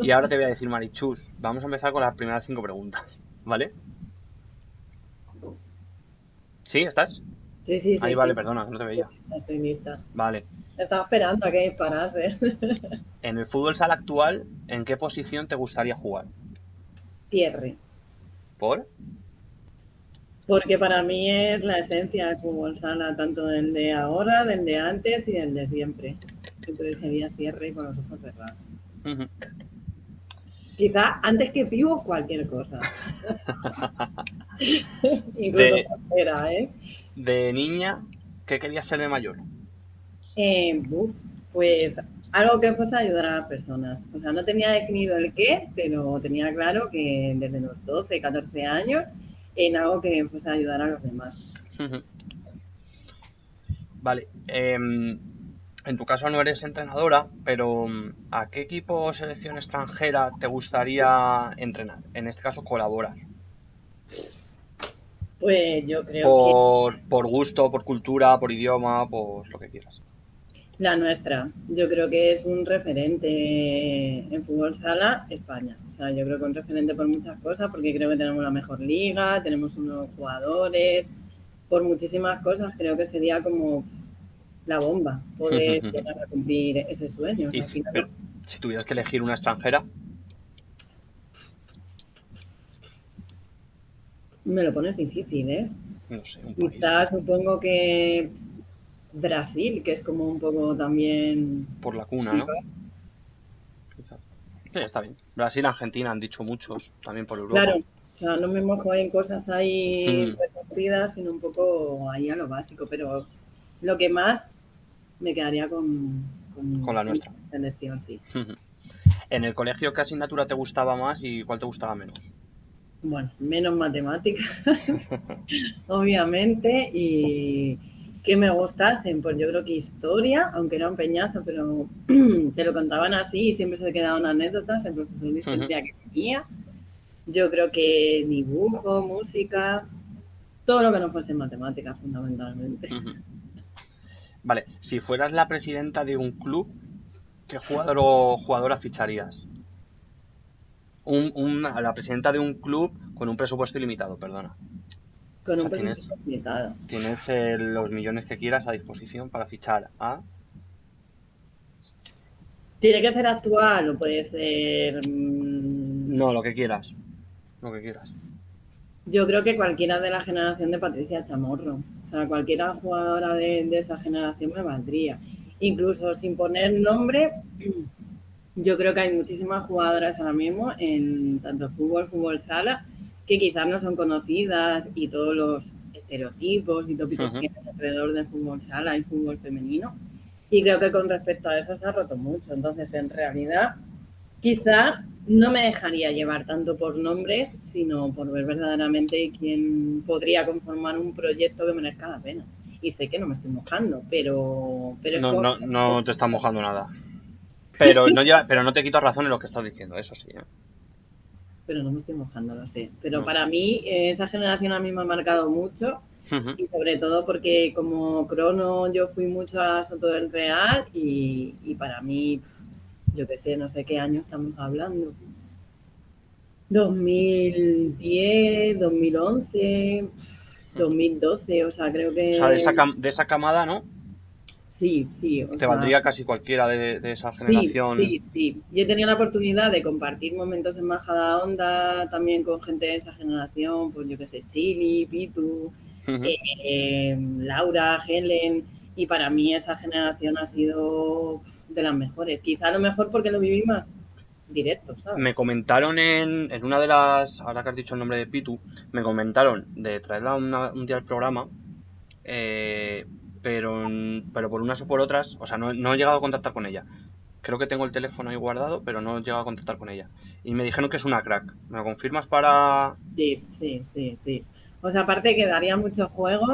Y ahora te voy a decir, Marichus, vamos a empezar con las primeras 5 preguntas, ¿vale? ¿Sí? ¿Estás? Sí, sí, Ahí sí, vale, sí. perdona, no te veía. Estoy lista. Vale. Estaba esperando a que disparases. En el fútbol sala actual, ¿en qué posición te gustaría jugar? Thierry. ¿Por? Porque para mí es la esencia del fútbol sala, tanto del de ahora, del de antes y del de siempre. Siempre sería Thierry con los ojos cerrados. Ujú. Quizá antes que Pivo, cualquier cosa. Incluso De, postera, ¿eh? de niña, ¿qué querías ser de mayor? Buf, pues algo que fuese a ayudar a las personas. O sea, no tenía definido el qué, pero tenía claro que desde los 12, 14 años, en algo que fuese a ayudar a los demás. Ujú. Vale. En tu caso no eres entrenadora, pero ¿a qué equipo o selección extranjera te gustaría entrenar? En este caso, colaborar. Pues yo creo que Por gusto, por cultura, por idioma, por lo que quieras. la nuestra, yo creo que es un referente en fútbol sala España. O sea, yo creo que un referente por muchas cosas, porque creo que tenemos la mejor liga, tenemos unos jugadores, por muchísimas cosas, creo que sería como la bomba poder llegar a cumplir ese sueño. O Y sea, al final pero, si tuvieras que elegir una extranjera, me lo pones difícil, ¿eh? no sé, un país. Quizás supongo que Brasil, que es como un poco también... Por la cuna, ¿no? Quizás. Sí, está bien. Brasil, Argentina han dicho muchos, también por Claro, Europa. o sea, no me mojo en cosas ahí Mm, reconocidas, sino un poco ahí a lo básico, pero lo que más me quedaría con la con nuestra. la selección, sí. En el colegio, ¿qué asignatura te gustaba más y cuál te gustaba menos? Bueno, menos matemáticas, obviamente, y que me gustasen, pues yo creo que historia, aunque era un peñazo, pero te lo contaban así y siempre se quedaban anécdotas, el profesor de historia que tenía. Yo creo que dibujo, música, todo lo que no fuese matemáticas, fundamentalmente. Vale, si fueras la presidenta de un club, ¿qué jugador o jugadora ficharías? La presidenta de un club con un presupuesto ilimitado, perdona. Con O un sea, tienes, presupuesto limitado. tienes los millones que quieras a disposición para fichar a... Tiene que ser actual o puede ser... No, lo que quieras. Lo que quieras. yo creo que cualquiera de la generación de Patricia Chamorro. O sea, cualquiera jugadora de esa generación me valdría. Incluso sin poner nombre, yo creo que hay muchísimas jugadoras ahora mismo en tanto fútbol, fútbol sala, que quizás no son conocidas y todos los estereotipos y tópicos que hay alrededor del fútbol sala y fútbol femenino. Y creo que con respecto a eso se ha roto mucho. Entonces, en realidad, quizá no me dejaría llevar tanto por nombres, sino por ver verdaderamente quién podría conformar un proyecto que merezca la pena. Y sé que no me estoy mojando, pero es No, como... no, no te está mojando nada. Pero no te quito razón en lo que estás diciendo, eso sí, ¿eh? pero no me estoy mojando, lo sé. Pero No. para mí, esa generación a mí me ha marcado mucho y sobre todo porque como crono yo fui mucho a Soto del Real y para mí, yo qué sé, no sé qué año estamos hablando. 2010, 2011, 2012, o sea, creo O sea, de que de esa camada, ¿no? sí, sí, o Te sea, valdría casi cualquiera de esa sí, generación. sí, sí. Yo he tenido la oportunidad de compartir momentos en Majadahonda también con gente de esa generación, pues yo qué sé, Chili, Pitu, Laura, Helen, y para mí esa generación ha sido de las mejores. Quizá a lo mejor porque lo viví más directo, ¿sabes? Me comentaron en una de las, ahora que has dicho el nombre de Pitu, me comentaron de traerla un día al programa, eh, pero por unas o por otras, o sea, no he llegado a contactar con ella. Creo que tengo el teléfono ahí guardado, pero no he llegado a contactar con ella. Y me dijeron que es una crack. ¿Me lo confirmas para...? Sí, sí, sí, sí. O sea, aparte que daría mucho juego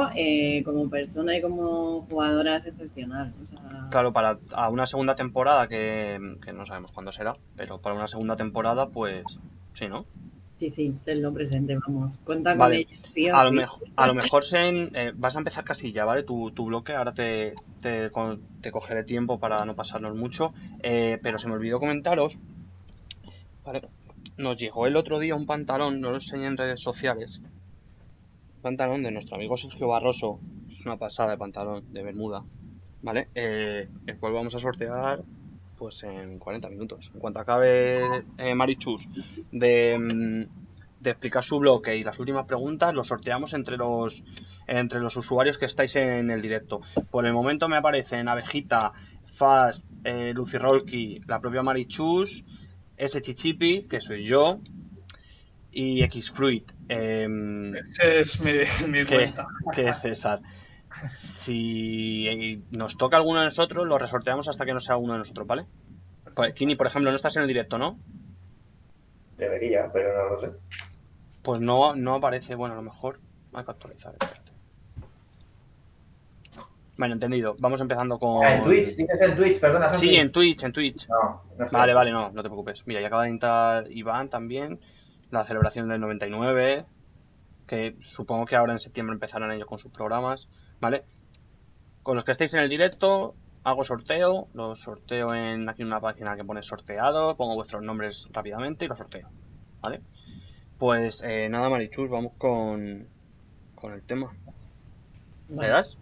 como persona y como jugadora es excepcional. O sea, Claro, para a una segunda temporada que no sabemos cuándo será, pero para una segunda temporada, pues sí, ¿no? sí, sí, tenlo presente, vamos. Cuenta con Vale, ella, sí o sí. a lo mejor vas a empezar casi ya, ¿vale? Tu bloque, ahora te cogeré tiempo para no pasarnos mucho, pero se me olvidó comentaros Vale. Nos llegó el otro día un pantalón, no lo enseñé en redes sociales. Un pantalón de nuestro amigo Sergio Barroso. Es una pasada de pantalón de Bermuda. ¿Vale? El cual vamos a sortear pues en 40 minutos. En cuanto acabe Marichus de explicar su bloque y las últimas preguntas, lo sorteamos entre los usuarios que estáis en el directo. Por el momento me aparecen Abejita, Fast, Lucy Rolky, la propia Marichus, S. Chichipi, que soy yo, y Xfluid, Ese es mi que, cuenta. que es César. Si nos toca alguno de nosotros, lo resorteamos hasta que no sea uno de nosotros, ¿vale? Pues, Kini, por ejemplo, no estás en el directo, ¿no? Debería, pero no lo sé. Pues no aparece, bueno, a lo mejor hay que actualizar. Espérate. Bueno, entendido. Vamos empezando con... En Twitch, dices en Twitch, perdona. Sí, en Twitch. No, no sé. Vale, no te preocupes. Mira, ya acaba de entrar Iván también. La celebración del 99. Que supongo que ahora en septiembre empezarán ellos con sus programas. ¿Vale? Con los que estéis en el directo, hago sorteo. Lo sorteo aquí en una página que pone sorteado. Pongo vuestros nombres rápidamente y lo sorteo. ¿Vale? Pues nada, Marichus, vamos con el tema. ¿Le Vale. das?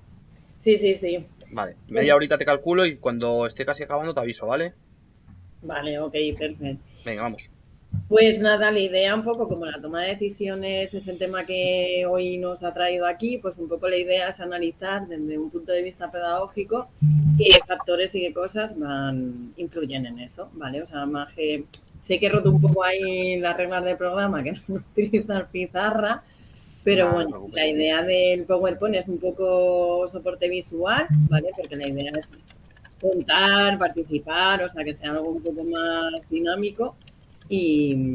Sí. Vale, media horita te calculo y cuando esté casi acabando te aviso, ¿vale? Vale, ok, perfecto. Venga, vamos. Pues nada, la idea un poco como la toma de decisiones es el tema que hoy nos ha traído aquí, pues un poco la idea es analizar desde un punto de vista pedagógico qué factores y qué cosas influyen en eso, ¿vale? O sea, más que sé que he roto un poco ahí las reglas del programa, que no utilizar pizarra, pero bueno, la idea del PowerPoint es un poco soporte visual, ¿vale? Porque la idea es contar, participar, o sea, que sea algo un poco más dinámico. Y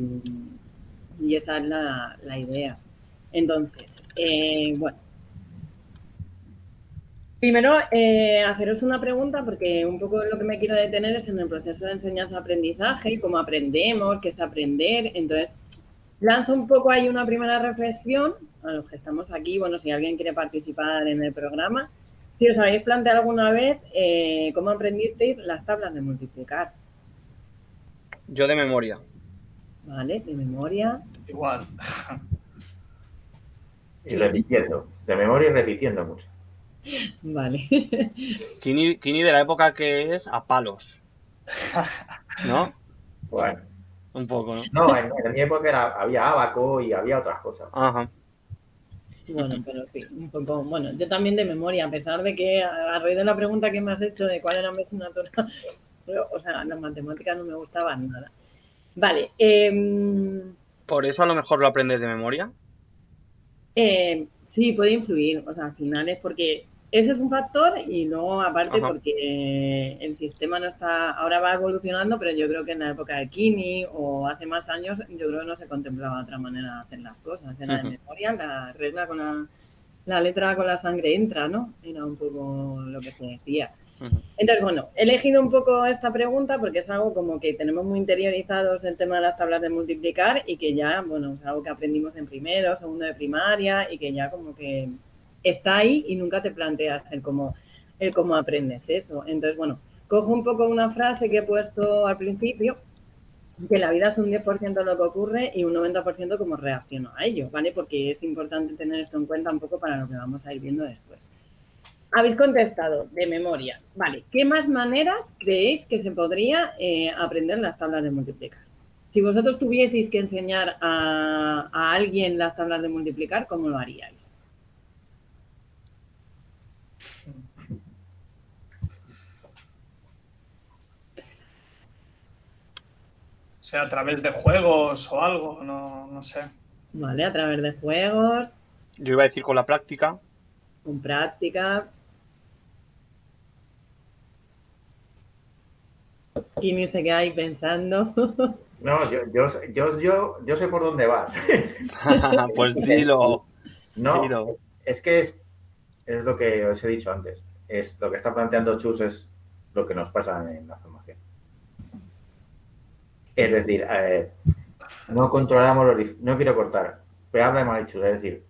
esa es la idea. Entonces, bueno. Primero, haceros una pregunta, porque un poco lo que me quiero detener es en el proceso de enseñanza-aprendizaje y cómo aprendemos, qué es aprender. Entonces, lanzo un poco ahí una primera reflexión a los que estamos aquí. Bueno, si alguien quiere participar en el programa, si os habéis planteado alguna vez cómo aprendisteis las tablas de multiplicar. Yo de memoria. Vale, de memoria. Igual. Y repitiendo. De memoria y repitiendo mucho. Vale. Kini de la época que es a palos. ¿No? Bueno. Un poco, ¿no? No, en mi época había abaco y había otras cosas. Ajá. Bueno, pero sí, un poco. Bueno, yo también de memoria, a pesar de que a raíz de la pregunta que me has hecho de cuál era mi asignatura, o sea, las matemáticas no me gustaban nada. Vale. ¿Por eso a lo mejor lo aprendes de memoria? Sí, puede influir. O sea, al final es porque ese es un factor y luego aparte porque el sistema no está, ahora va evolucionando, pero yo creo que en la época de Kini o hace más años, yo creo que no se contemplaba otra manera de hacer las cosas. Era de memoria, la regla con la letra con la sangre entra, ¿no? Era un poco lo que se decía. Entonces, bueno, he elegido un poco esta pregunta porque es algo como que tenemos muy interiorizados el tema de las tablas de multiplicar y que ya, bueno, es algo que aprendimos en primero, segundo de primaria y que ya como que está ahí y nunca te planteas el cómo aprendes eso. Entonces, bueno, cojo un poco una frase que he puesto al principio, que la vida es un 10% lo que ocurre y un 90% cómo reacciono a ello, ¿vale? Porque es importante tener esto en cuenta un poco para lo que vamos a ir viendo después. Habéis contestado de memoria. Vale, ¿qué más maneras creéis que se podría aprender las tablas de multiplicar? Si vosotros tuvieseis que enseñar a alguien las tablas de multiplicar, ¿cómo lo haríais? O sea, a través de juegos o algo, no sé. Vale, a través de juegos. Yo iba a decir con la práctica. Con práctica. Kini se queda ahí pensando. No, yo sé por dónde vas. Pues dilo. No, dilo. Es que es lo que os he dicho antes. Es lo que está planteando Chus es lo que nos pasa en la formación. Es decir, no controlamos no quiero cortar, pero habla de Marichus, es decir,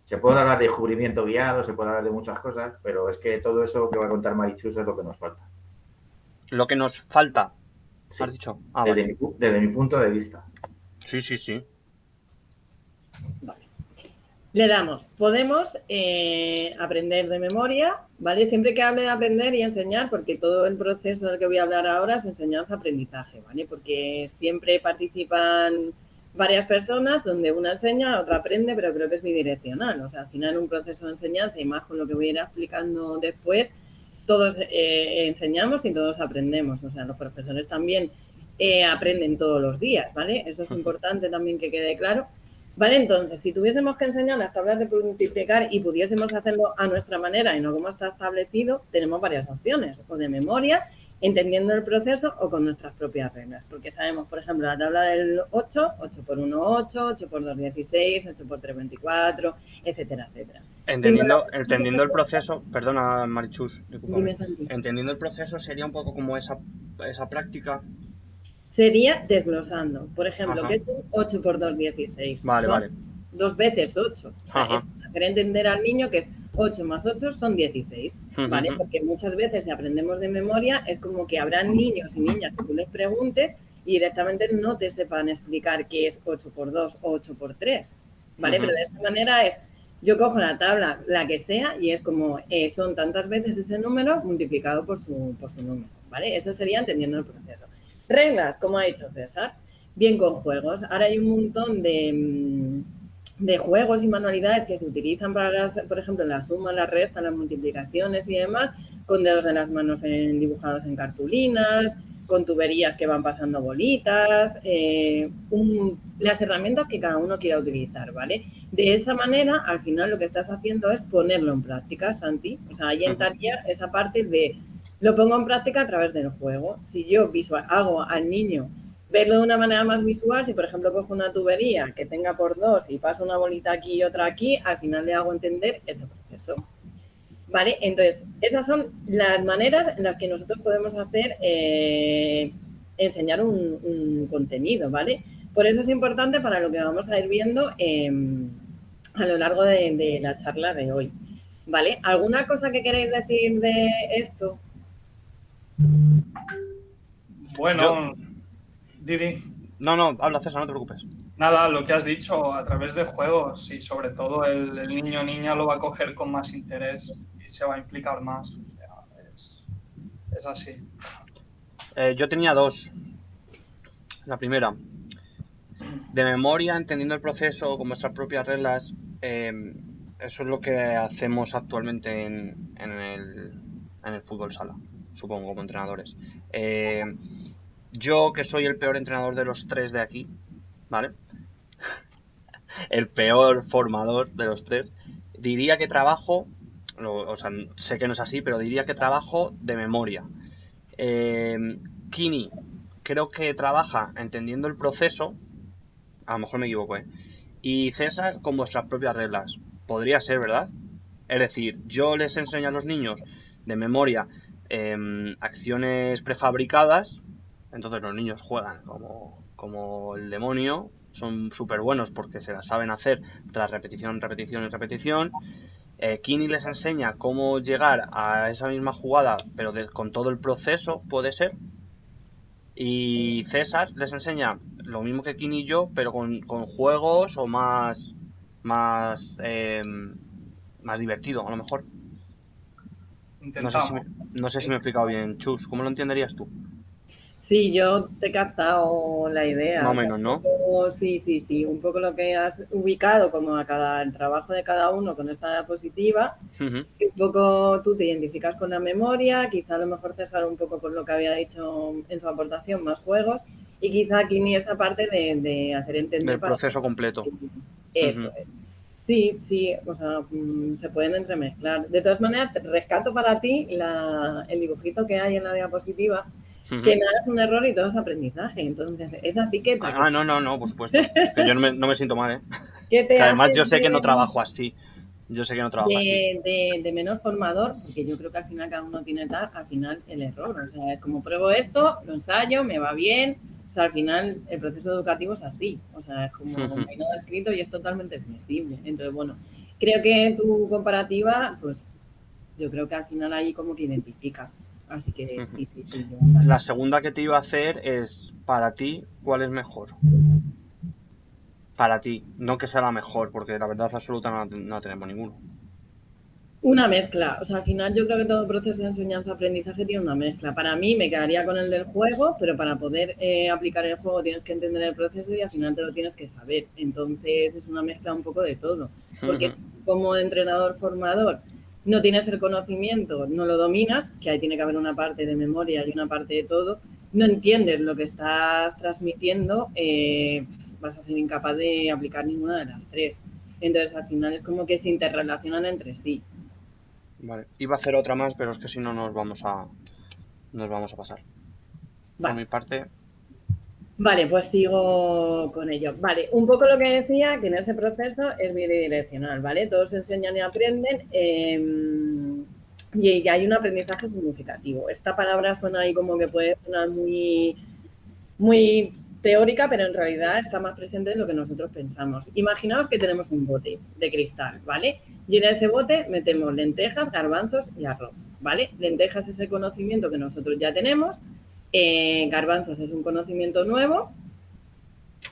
se puede hablar de descubrimiento guiado, se puede hablar de muchas cosas, pero es que todo eso que va a contar Marichus es lo que nos falta. Lo que nos falta. Sí, ¿Has dicho? Ah, desde, vale. desde mi punto de vista. Sí, sí, sí. Vale. Le damos, podemos aprender de memoria, ¿vale? Siempre que hable de aprender y enseñar, porque todo el proceso del que voy a hablar ahora es enseñanza-aprendizaje, ¿vale? Porque siempre participan varias personas donde una enseña, otra aprende, pero creo que es bidireccional. O sea, al final un proceso de enseñanza y más con lo que voy a ir explicando después, todos enseñamos y todos aprendemos. O sea, los profesores también aprenden todos los días, ¿vale? Eso es importante también que quede claro. Vale, entonces, si tuviésemos que enseñar las tablas de multiplicar y pudiésemos hacerlo a nuestra manera y no como está establecido, tenemos varias opciones, o de memoria, entendiendo el proceso o con nuestras propias reglas. Porque sabemos, por ejemplo, la tabla del 8, 8 por 1, 8, 8 por 2, 16, 8 por 3, 24, etcétera, etcétera. Entendiendo el proceso, perdona Marichus, discúlpame. Dime, Santi. Entendiendo el proceso sería un poco como esa práctica. Sería desglosando. Por ejemplo, Ajá. ¿qué es un 8 por 2, 16? Vale, Son vale. 2 veces 8. O sea, Ajá. es hacer entender al niño que es 8 más 8 son 16, ¿vale? Ujú. Porque muchas veces si aprendemos de memoria es como que habrá niños y niñas que tú les preguntes y directamente no te sepan explicar qué es 8 por 2 o 8 por 3, ¿vale? Ujú. Pero de esta manera es, yo cojo la tabla, la que sea, y es como son tantas veces ese número multiplicado por su número, ¿vale? Eso sería entendiendo el proceso. Reglas, como ha dicho César, bien con juegos. Ahora hay un montón de juegos y manualidades que se utilizan para, por ejemplo, la suma, la resta, las multiplicaciones y demás, con dedos de las manos dibujados en cartulinas, con tuberías que van pasando bolitas, las herramientas que cada uno quiera utilizar, ¿vale? De esa manera, al final lo que estás haciendo es ponerlo en práctica, Santi. O sea, ahí entraría esa parte de lo pongo en práctica a través del juego. Si yo hago al niño verlo de una manera más visual, si por ejemplo cojo una tubería que tenga por 2 y paso una bolita aquí y otra aquí, al final le hago entender ese proceso. ¿Vale? Entonces, esas son las maneras en las que nosotros podemos hacer, enseñar un contenido, ¿vale? Por eso es importante para lo que vamos a ir viendo a lo largo de la charla de hoy. ¿Vale? ¿Alguna cosa que queréis decir de esto? Bueno, Didi, No, habla César, no te preocupes. nada, lo que has dicho a través de juegos y sobre todo el niño o niña lo va a coger con más interés y se va a implicar más. O sea, es así. Yo tenía dos. La primera, de memoria, entendiendo el proceso con vuestras propias reglas. Eso es lo que hacemos actualmente en el fútbol sala, supongo, como entrenadores. Yo, que soy el peor entrenador de los tres de aquí, ¿vale? El peor formador de los tres, diría que trabajo, o sea, sé que no es así, pero diría que trabajo de memoria. Kini, creo que trabaja entendiendo el proceso, a lo mejor me equivoco, y César con vuestras propias reglas. Podría ser, ¿verdad? Es decir, yo les enseño a los niños de memoria acciones prefabricadas, entonces los niños juegan como el demonio, son súper buenos porque se las saben hacer tras repetición, repetición y repetición. Kini les enseña cómo llegar a esa misma jugada, pero con todo el proceso, puede ser. Y César les enseña lo mismo que Kini y yo, pero con juegos o más divertido, a lo mejor. No sé si me, Intentamos. no sé si me he explicado bien. Chus, ¿cómo lo entenderías tú? Sí, yo te he captado la idea. Más o O sea, menos, ¿no? sí. Un poco lo que has ubicado como el trabajo de cada uno con esta diapositiva. Uh-huh. Un poco tú te identificas con la memoria, quizá a lo mejor César un poco por lo que había dicho en su aportación, más juegos, y quizá aquí ni esa parte de hacer entender Del proceso completo. Eso es. Sí, o sea, se pueden entremezclar. De todas maneras, rescato para ti el dibujito que hay en la diapositiva, que nada es un error y todo es aprendizaje. Entonces, esa etiqueta No, por supuesto. Que yo no me siento mal, ¿eh? que te Que además hace yo sé que no trabajo así. Yo sé que no trabajo así. de menos formador, porque yo creo que al final cada uno tiene al final el error. O sea, es como pruebo esto, lo ensayo, me va bien. O sea, al final el proceso educativo es así. O sea, es como hay nada escrito y es totalmente flexible. Entonces, bueno, creo que tu comparativa, pues yo creo que al final ahí como que identifica. Así que Ujú. sí. La segunda que te iba a hacer es, para ti, ¿cuál es mejor? Para ti, no que sea la mejor, porque la verdad absoluta no tenemos ninguno. Una mezcla, o sea, al final yo creo que todo proceso de enseñanza-aprendizaje tiene una mezcla. Para mí me quedaría con el del juego, pero para poder aplicar el juego tienes que entender el proceso y al final te lo tienes que saber. Entonces es una mezcla un poco de todo, porque si como entrenador formador no tienes el conocimiento, no lo dominas, que ahí tiene que haber una parte de memoria y una parte de todo, no entiendes lo que estás transmitiendo, vas a ser incapaz de aplicar ninguna de las tres. Entonces al final es como que se interrelacionan entre sí. Vale. Iba a hacer otra más, pero es que si no nos vamos a pasar. Por Vale, mi parte, vale, pues sigo con ello. Vale, un poco lo que decía, que en ese proceso es bidireccional, ¿vale? Todos enseñan y aprenden y hay un aprendizaje significativo. Esta palabra suena ahí como que puede sonar muy teórica, pero en realidad está más presente de lo que nosotros pensamos. Imaginaos que tenemos un bote de cristal, ¿vale? Y en ese bote metemos lentejas, garbanzos y arroz, ¿vale? Lentejas es el conocimiento que nosotros ya tenemos, garbanzos es un conocimiento nuevo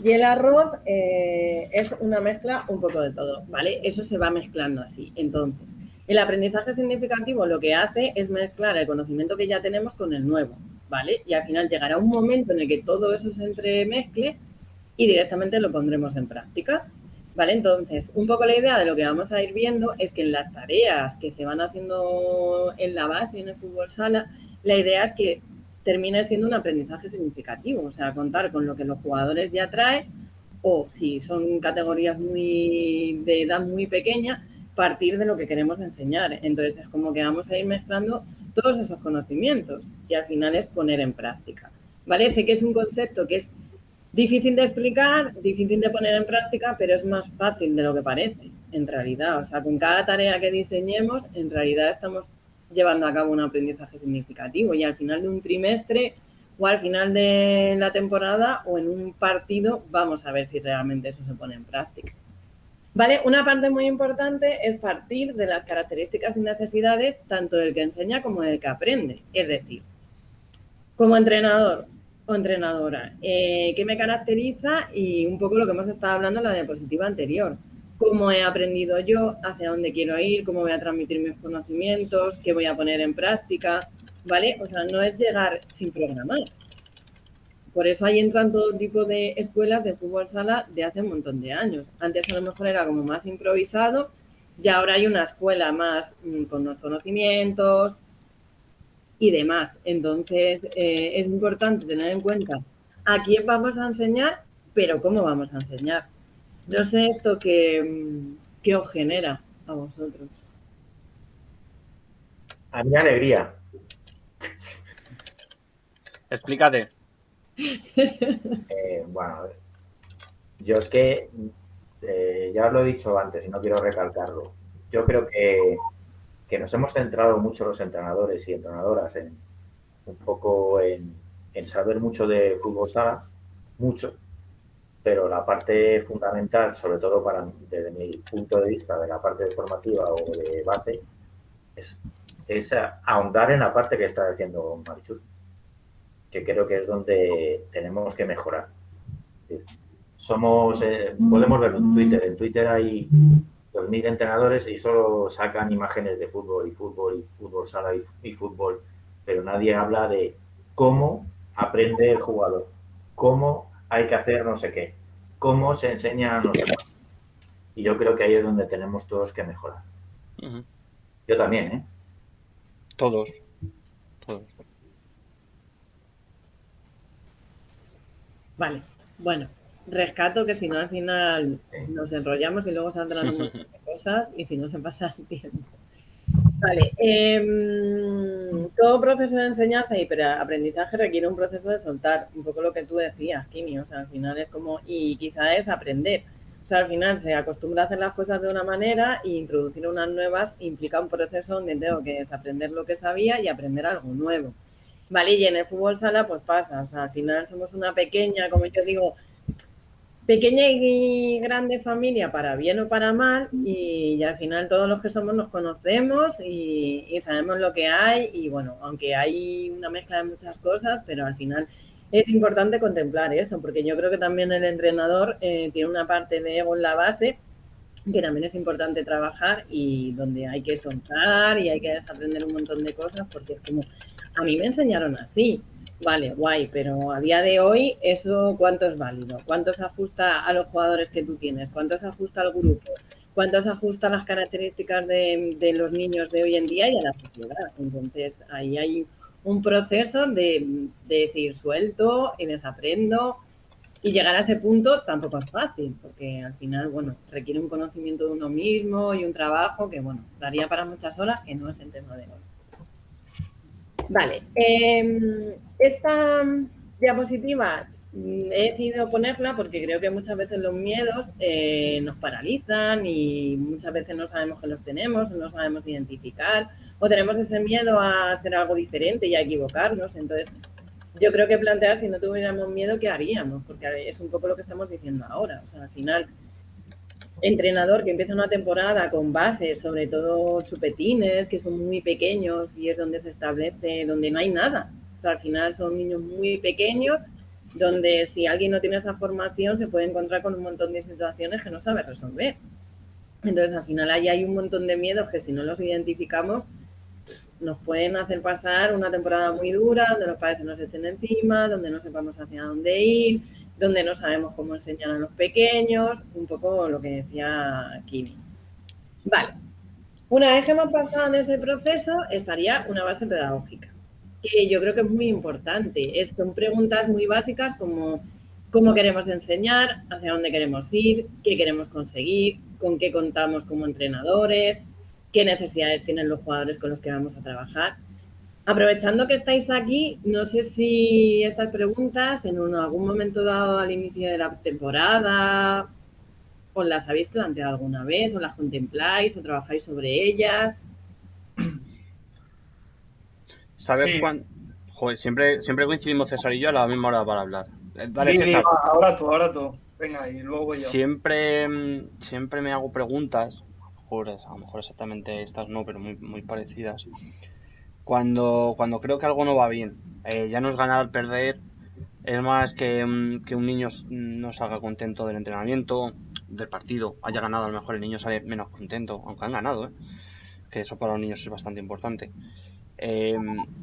y el arroz es una mezcla un poco de todo, ¿vale? Eso se va mezclando así. Entonces, el aprendizaje significativo lo que hace es mezclar el conocimiento que ya tenemos con el nuevo, ¿vale? Y al final llegará un momento en el que todo eso se entremezcle y directamente lo pondremos en práctica, ¿vale? Entonces, un poco la idea de lo que vamos a ir viendo es que en las tareas que se van haciendo en la base, en el fútbol sala, la idea es que termine siendo un aprendizaje significativo, o sea, contar con lo que los jugadores ya traen o si son categorías de edad muy pequeña, partir de lo que queremos enseñar. Entonces es como que vamos a ir mezclando todos esos conocimientos y al final es poner en práctica. ¿Vale? Sé que es un concepto que es difícil de explicar, difícil de poner en práctica, pero es más fácil de lo que parece, en realidad. O sea, con cada tarea que diseñemos, en realidad estamos llevando a cabo un aprendizaje significativo y al final de un trimestre o al final de la temporada o en un partido vamos a ver si realmente eso se pone en práctica. ¿Vale? Una parte muy importante es partir de las características y necesidades tanto del que enseña como del que aprende. Es decir, como entrenador o entrenadora, ¿qué me caracteriza? Y un poco lo que hemos estado hablando en la diapositiva anterior. ¿Cómo he aprendido yo? ¿Hacia dónde quiero ir? ¿Cómo voy a transmitir mis conocimientos? ¿Qué voy a poner en práctica? ¿Vale? O sea, no es llegar sin programar. Por eso ahí entran todo tipo de escuelas de fútbol sala de hace un montón de años. Antes a lo mejor era como más improvisado y ahora hay una escuela más con los conocimientos y demás. Entonces es importante tener en cuenta a quién vamos a enseñar, pero cómo vamos a enseñar. No sé esto qué os genera a vosotros. A mí alegría. explícate. Bueno, yo es que ya os lo he dicho antes y no quiero recalcarlo. Yo creo que nos hemos centrado mucho los entrenadores y entrenadoras en un poco en saber mucho de fútbol sala, mucho, pero la parte fundamental, sobre todo desde mi punto de vista de la parte formativa o de base, es ahondar en la parte que está diciendo Marichus, que creo que es donde tenemos que mejorar. Podemos verlo en Twitter. En Twitter hay 2.000 entrenadores y solo sacan imágenes de fútbol y fútbol sala y fútbol, pero nadie habla de cómo aprende el jugador, cómo hay que hacer no sé qué, cómo se enseña no sé qué. Y yo creo que ahí es donde tenemos todos que mejorar. Ujú. Yo también, ¿eh? Todos. Vale, bueno, rescato que si no al final nos enrollamos y luego saldrán un montón de cosas y si no se pasa el tiempo. Vale, todo proceso de enseñanza y aprendizaje requiere un proceso de soltar, un poco lo que tú decías, Kini, o sea, al final es como, y quizá es aprender, o sea, al final se acostumbra a hacer las cosas de una manera e introducir unas nuevas implica un proceso donde tengo que desaprender lo que sabía y aprender algo nuevo. Vale, y en el fútbol sala pues pasa, o sea, al final somos una pequeña, como yo digo, pequeña y grande familia, para bien o para mal, y al final todos los que somos nos conocemos y sabemos lo que hay, y bueno, aunque hay una mezcla de muchas cosas, pero al final es importante contemplar eso, porque yo creo que también el entrenador tiene una parte de ego en la base, que también es importante trabajar y donde hay que soltar y hay que desaprender un montón de cosas, porque es como, a mí me enseñaron así, vale, guay, pero a día de hoy eso cuánto es válido, cuánto se ajusta a los jugadores que tú tienes, cuánto se ajusta al grupo, cuánto se ajusta a las características de los niños de hoy en día y a la sociedad. Entonces ahí hay un proceso de decir suelto y desaprendo, y llegar a ese punto tampoco es fácil, porque al final, bueno, requiere un conocimiento de uno mismo y un trabajo que, bueno, daría para muchas horas, que no es el tema de hoy. Vale, esta diapositiva he decidido ponerla porque creo que muchas veces los miedos nos paralizan y muchas veces no sabemos que los tenemos, no sabemos identificar, o tenemos ese miedo a hacer algo diferente y a equivocarnos. Entonces, yo creo que plantear si no tuviéramos miedo, ¿qué haríamos? Porque es un poco lo que estamos diciendo ahora. O sea, al final, entrenador que empieza una temporada con bases, sobre todo chupetines, que son muy pequeños y es donde se establece, donde no hay nada. O sea, al final son niños muy pequeños, donde si alguien no tiene esa formación se puede encontrar con un montón de situaciones que no sabe resolver. Entonces, al final ahí hay un montón de miedos que si no los identificamos, nos pueden hacer pasar una temporada muy dura, donde los padres se nos echen encima, donde no sepamos hacia dónde ir, donde no sabemos cómo enseñar a los pequeños, un poco lo que decía Kini. Vale, una vez que hemos pasado en ese proceso, estaría una base pedagógica, que yo creo que es muy importante. Son preguntas muy básicas como cómo queremos enseñar, hacia dónde queremos ir, qué queremos conseguir, con qué contamos como entrenadores, qué necesidades tienen los jugadores con los que vamos a trabajar. Aprovechando que estáis aquí, no sé si estas preguntas en algún momento dado al inicio de la temporada os las habéis planteado alguna vez, o las contempláis, o trabajáis sobre ellas. ¿Sabes Sí, cuándo? Joder, siempre coincidimos César y yo a la misma hora para hablar. Vale, Didi, César, ahora tú. Venga, y luego voy yo. siempre me hago preguntas, a lo mejor exactamente estas no, pero muy parecidas. Cuando creo que algo no va bien, ya no es ganar o perder, es más que un niño no salga contento del entrenamiento, del partido, haya ganado, a lo mejor el niño sale menos contento, aunque han ganado, que eso para los niños es bastante importante.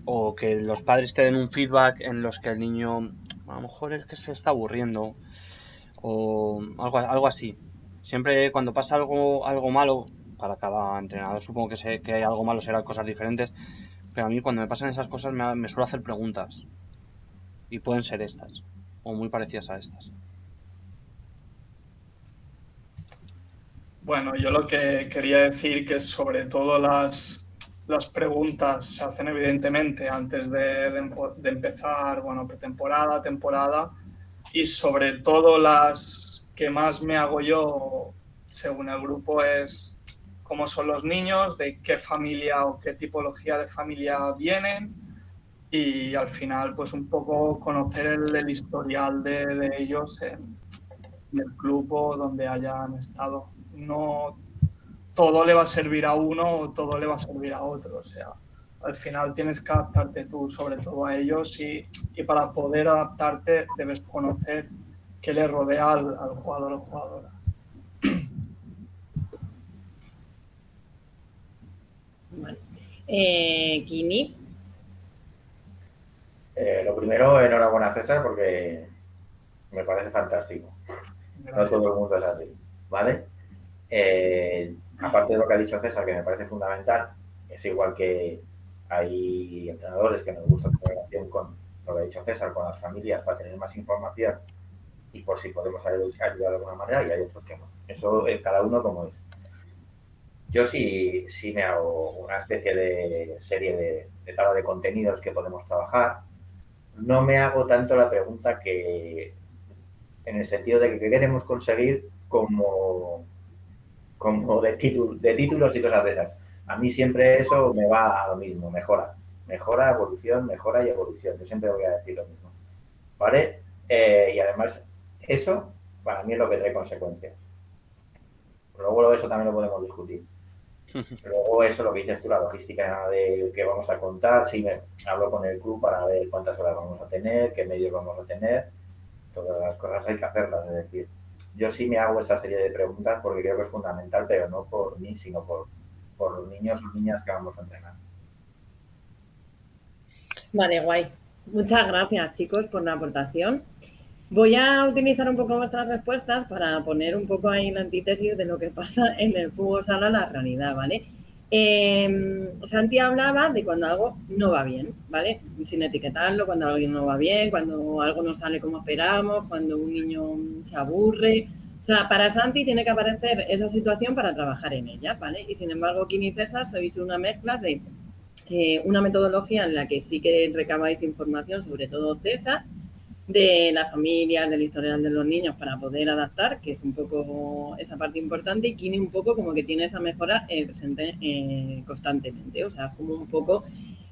O que los padres te den un feedback en los que el niño a lo mejor es que se está aburriendo o algo así. Siempre cuando pasa algo malo, para cada entrenador supongo que hay algo malo, serán cosas diferentes, pero a mí cuando me pasan esas cosas me suelo hacer preguntas y pueden ser estas o muy parecidas a estas. Bueno, yo lo que quería decir que sobre todo las preguntas se hacen evidentemente antes de empezar, bueno, pretemporada, temporada, y sobre todo las que más me hago yo según el grupo es cómo son los niños, de qué familia o qué tipología de familia vienen, y al final pues un poco conocer el historial de ellos en el club o donde hayan estado. No todo le va a servir a uno o todo le va a servir a otro. O sea, al final tienes que adaptarte tú sobre todo a ellos y para poder adaptarte debes conocer qué le rodea al jugador o jugadora. Vale. Kini. Lo primero, enhorabuena César, porque me parece fantástico. Gracias. No todo el mundo es así, ¿vale? Aparte de lo que ha dicho César, que me parece fundamental, es igual que hay entrenadores que nos gusta la relación con lo que ha dicho César, con las familias para tener más información y por si podemos ayudar de alguna manera, y hay otros que no. Eso es cada uno como es. Yo sí me hago una especie de serie de tabla de contenidos que podemos trabajar. No me hago tanto la pregunta que en el sentido de que qué queremos conseguir como de títulos y cosas de esas. A mí siempre eso me va a lo mismo, mejora. Mejora, evolución, mejora y evolución. Yo siempre voy a decir lo mismo. ¿Vale? Y además, eso para mí es lo que trae consecuencias. Luego eso también lo podemos discutir. Luego eso, lo que dices tú, la logística de qué vamos a contar, sí, hablo con el club para ver cuántas horas vamos a tener, qué medios vamos a tener, todas las cosas hay que hacerlas, es decir, yo sí me hago esta serie de preguntas porque creo que es fundamental, pero no por mí, sino por los niños y niñas que vamos a entrenar. Vale, guay. Muchas gracias, chicos, por la aportación. Voy a utilizar un poco vuestras respuestas para poner un poco ahí la antítesis de lo que pasa en el fútbol sala, la realidad, ¿vale? Santi hablaba de cuando algo no va bien, ¿vale? Sin etiquetarlo, cuando algo no va bien, cuando algo no sale como esperamos, cuando un niño se aburre. O sea, para Santi tiene que aparecer esa situación para trabajar en ella, ¿vale? Y sin embargo, Kini y César sois una mezcla de una metodología en la que sí que recabáis información, sobre todo César, de las familias, del historial de los niños para poder adaptar, que es un poco esa parte importante, y Kini un poco como que tiene esa mejora presente constantemente, o sea, como un poco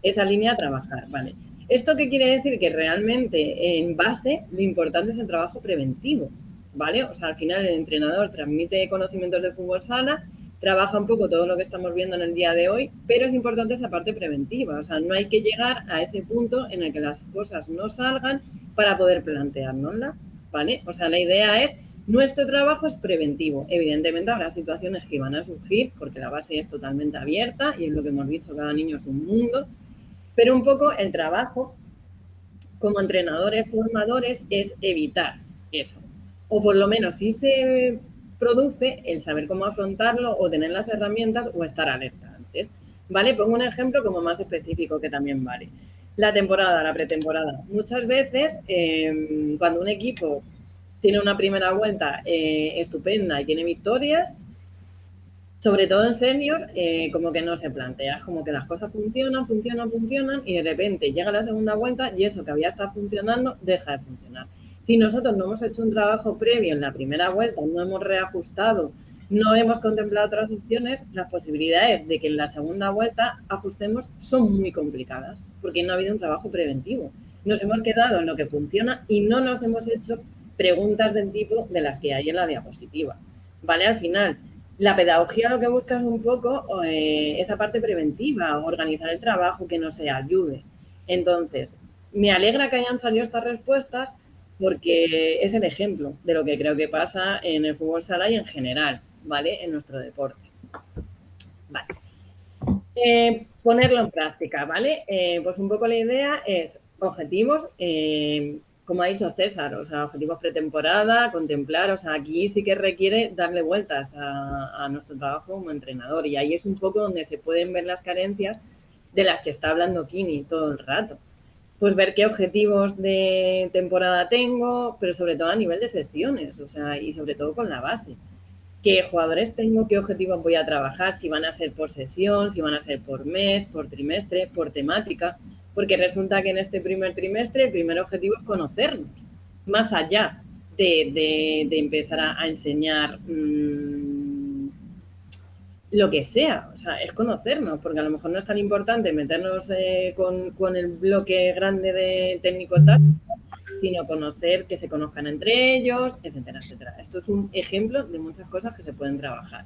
esa línea a trabajar, ¿vale? ¿Esto qué quiere decir? Que realmente en base lo importante es el trabajo preventivo, ¿vale? O sea, al final el entrenador transmite conocimientos de fútbol sala, trabaja un poco todo lo que estamos viendo en el día de hoy, pero es importante esa parte preventiva, o sea, no hay que llegar a ese punto en el que las cosas no salgan para poder planteárnosla, ¿vale? O sea, la idea es, nuestro trabajo es preventivo. Evidentemente habrá situaciones que van a surgir porque la base es totalmente abierta y es lo que hemos dicho, cada niño es un mundo, pero un poco el trabajo como entrenadores, formadores, es evitar eso. O por lo menos si se produce, el saber cómo afrontarlo o tener las herramientas o estar alerta antes. ¿Vale? Pongo un ejemplo como más específico que también vale. La temporada, la pretemporada. Muchas veces, cuando un equipo tiene una primera vuelta estupenda y tiene victorias, sobre todo en senior, como que no se plantea, como que las cosas funcionan y de repente llega la segunda vuelta y eso que había estado funcionando deja de funcionar. Si nosotros no hemos hecho un trabajo previo en la primera vuelta, no hemos reajustado, no hemos contemplado otras opciones, las posibilidades de que en la segunda vuelta ajustemos son muy complicadas, porque no ha habido un trabajo preventivo. Nos hemos quedado en lo que funciona y no nos hemos hecho preguntas del tipo de las que hay en la diapositiva. ¿Vale? Al final, la pedagogía lo que busca es un poco esa parte preventiva, organizar el trabajo, que nos se ayude. Entonces, me alegra que hayan salido estas respuestas porque es el ejemplo de lo que creo que pasa en el fútbol sala y en general, ¿vale? En nuestro deporte. Vale. Ponerlo en práctica, ¿vale? Pues un poco la idea es objetivos, como ha dicho César, o sea, objetivos pretemporada, contemplar, o sea, aquí sí que requiere darle vueltas a nuestro trabajo como entrenador y ahí es un poco donde se pueden ver las carencias de las que está hablando Kini todo el rato. Pues ver qué objetivos de temporada tengo, pero sobre todo a nivel de sesiones, o sea, y sobre todo con la base. ¿Qué jugadores tengo? ¿Qué objetivos voy a trabajar? Si van a ser por sesión, si van a ser por mes, por trimestre, por temática. Porque resulta que en este primer trimestre el primer objetivo es conocernos. Más allá de empezar a enseñar lo que sea. O sea, es conocernos. Porque a lo mejor no es tan importante meternos con el bloque grande de técnico-táctico, sino conocer, que se conozcan entre ellos, etcétera, etcétera. Esto es un ejemplo de muchas cosas que se pueden trabajar.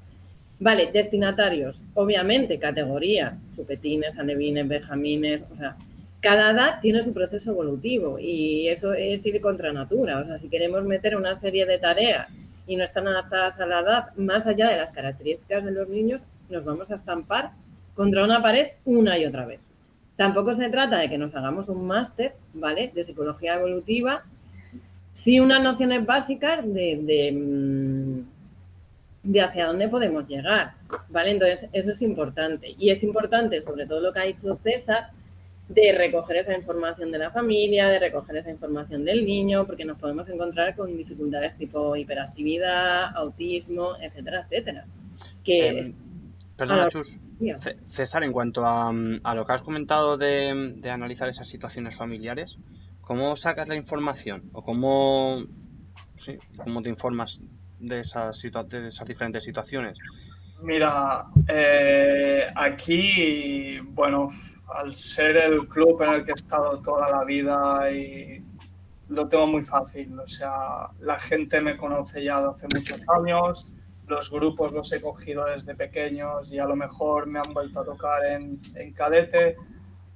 Vale, destinatarios, obviamente, categoría, chupetines, alevines, benjamines, o sea, cada edad tiene su proceso evolutivo y eso es ir contra natura. O sea, si queremos meter una serie de tareas y no están adaptadas a la edad, más allá de las características de los niños, nos vamos a estampar contra una pared una y otra vez. Tampoco se trata de que nos hagamos un máster, ¿vale?, de psicología evolutiva, sí unas nociones básicas de hacia dónde podemos llegar, ¿vale? Entonces, eso es importante. Y es importante, sobre todo lo que ha dicho César, de recoger esa información de la familia, de recoger esa información del niño, porque nos podemos encontrar con dificultades tipo hiperactividad, autismo, etcétera, etcétera. Perdona, Chus. César, en cuanto a lo que has comentado de analizar esas situaciones familiares, ¿cómo sacas la información? ¿O cómo te informas de esas diferentes situaciones? Mira, aquí, bueno, al ser el club en el que he estado toda la vida y lo tengo muy fácil. O sea, la gente me conoce ya de hace muchos años, los grupos los he cogido desde pequeños y a lo mejor me han vuelto a tocar en cadete.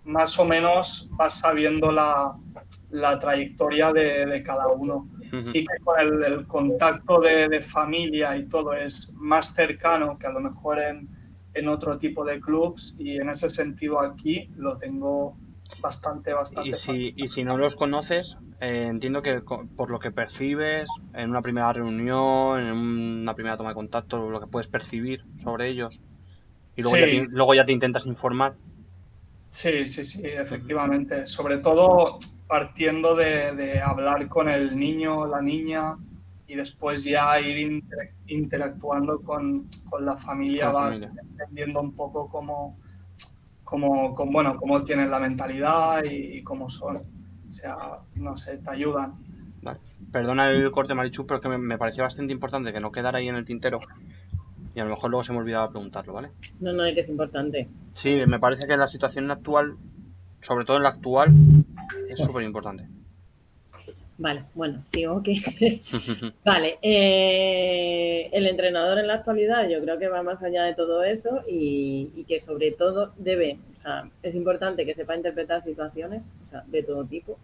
Más o menos vas sabiendo la trayectoria de cada uno. Sí que con el contacto de familia y todo es más cercano que a lo mejor en otro tipo de clubs, y en ese sentido aquí lo tengo bastante Y fácil. si no los conoces, entiendo que por lo que percibes en una primera reunión, en una primera toma de contacto, lo que puedes percibir sobre ellos, y Sí, luego ya te intentas informar. sí, efectivamente. Sobre todo partiendo de hablar con el niño o la niña y después ya ir interactuando con la Con familia, la vas familia. entendiendo un poco cómo tienen la mentalidad y cómo son. O sea, no sé, te ayudan. Vale. Perdona el corte, Marichu, pero que me parecía bastante importante que no quedara ahí en el tintero y a lo mejor luego se me olvidaba preguntarlo, ¿vale? No, no, es que es importante. Sí, me parece que en la situación actual, sobre todo en la actual, es súper importante. Vale, bueno, sigo que... Vale, el entrenador en la actualidad yo creo que va más allá de todo eso y que sobre todo debe, o sea, es importante que sepa interpretar situaciones, o sea, de todo tipo,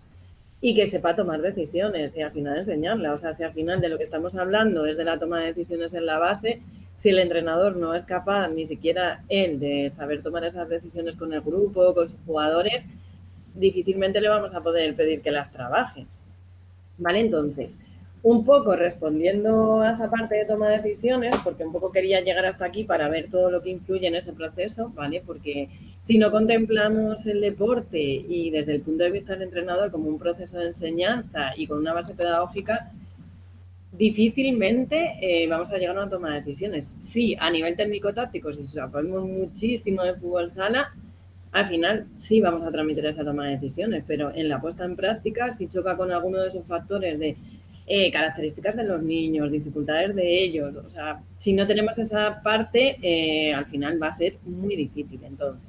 y que sepa tomar decisiones y al final enseñarla. O sea, si al final de lo que estamos hablando es de la toma de decisiones en la base, si el entrenador no es capaz ni siquiera él de saber tomar esas decisiones con el grupo, con sus jugadores, difícilmente le vamos a poder pedir que las trabaje. ¿Vale? Entonces, un poco respondiendo a esa parte de toma de decisiones, porque un poco quería llegar hasta aquí para ver todo lo que influye en ese proceso, ¿vale? Porque si no contemplamos el deporte y desde el punto de vista del entrenador como un proceso de enseñanza y con una base pedagógica, difícilmente vamos a llegar a una toma de decisiones. Sí, a nivel técnico-táctico, si sabemos muchísimo de fútbol sala, al final sí vamos a transmitir esa toma de decisiones, pero en la puesta en práctica, si choca con alguno de esos factores de características de los niños, dificultades de ellos, o sea, si no tenemos esa parte, al final va a ser muy difícil. Entonces,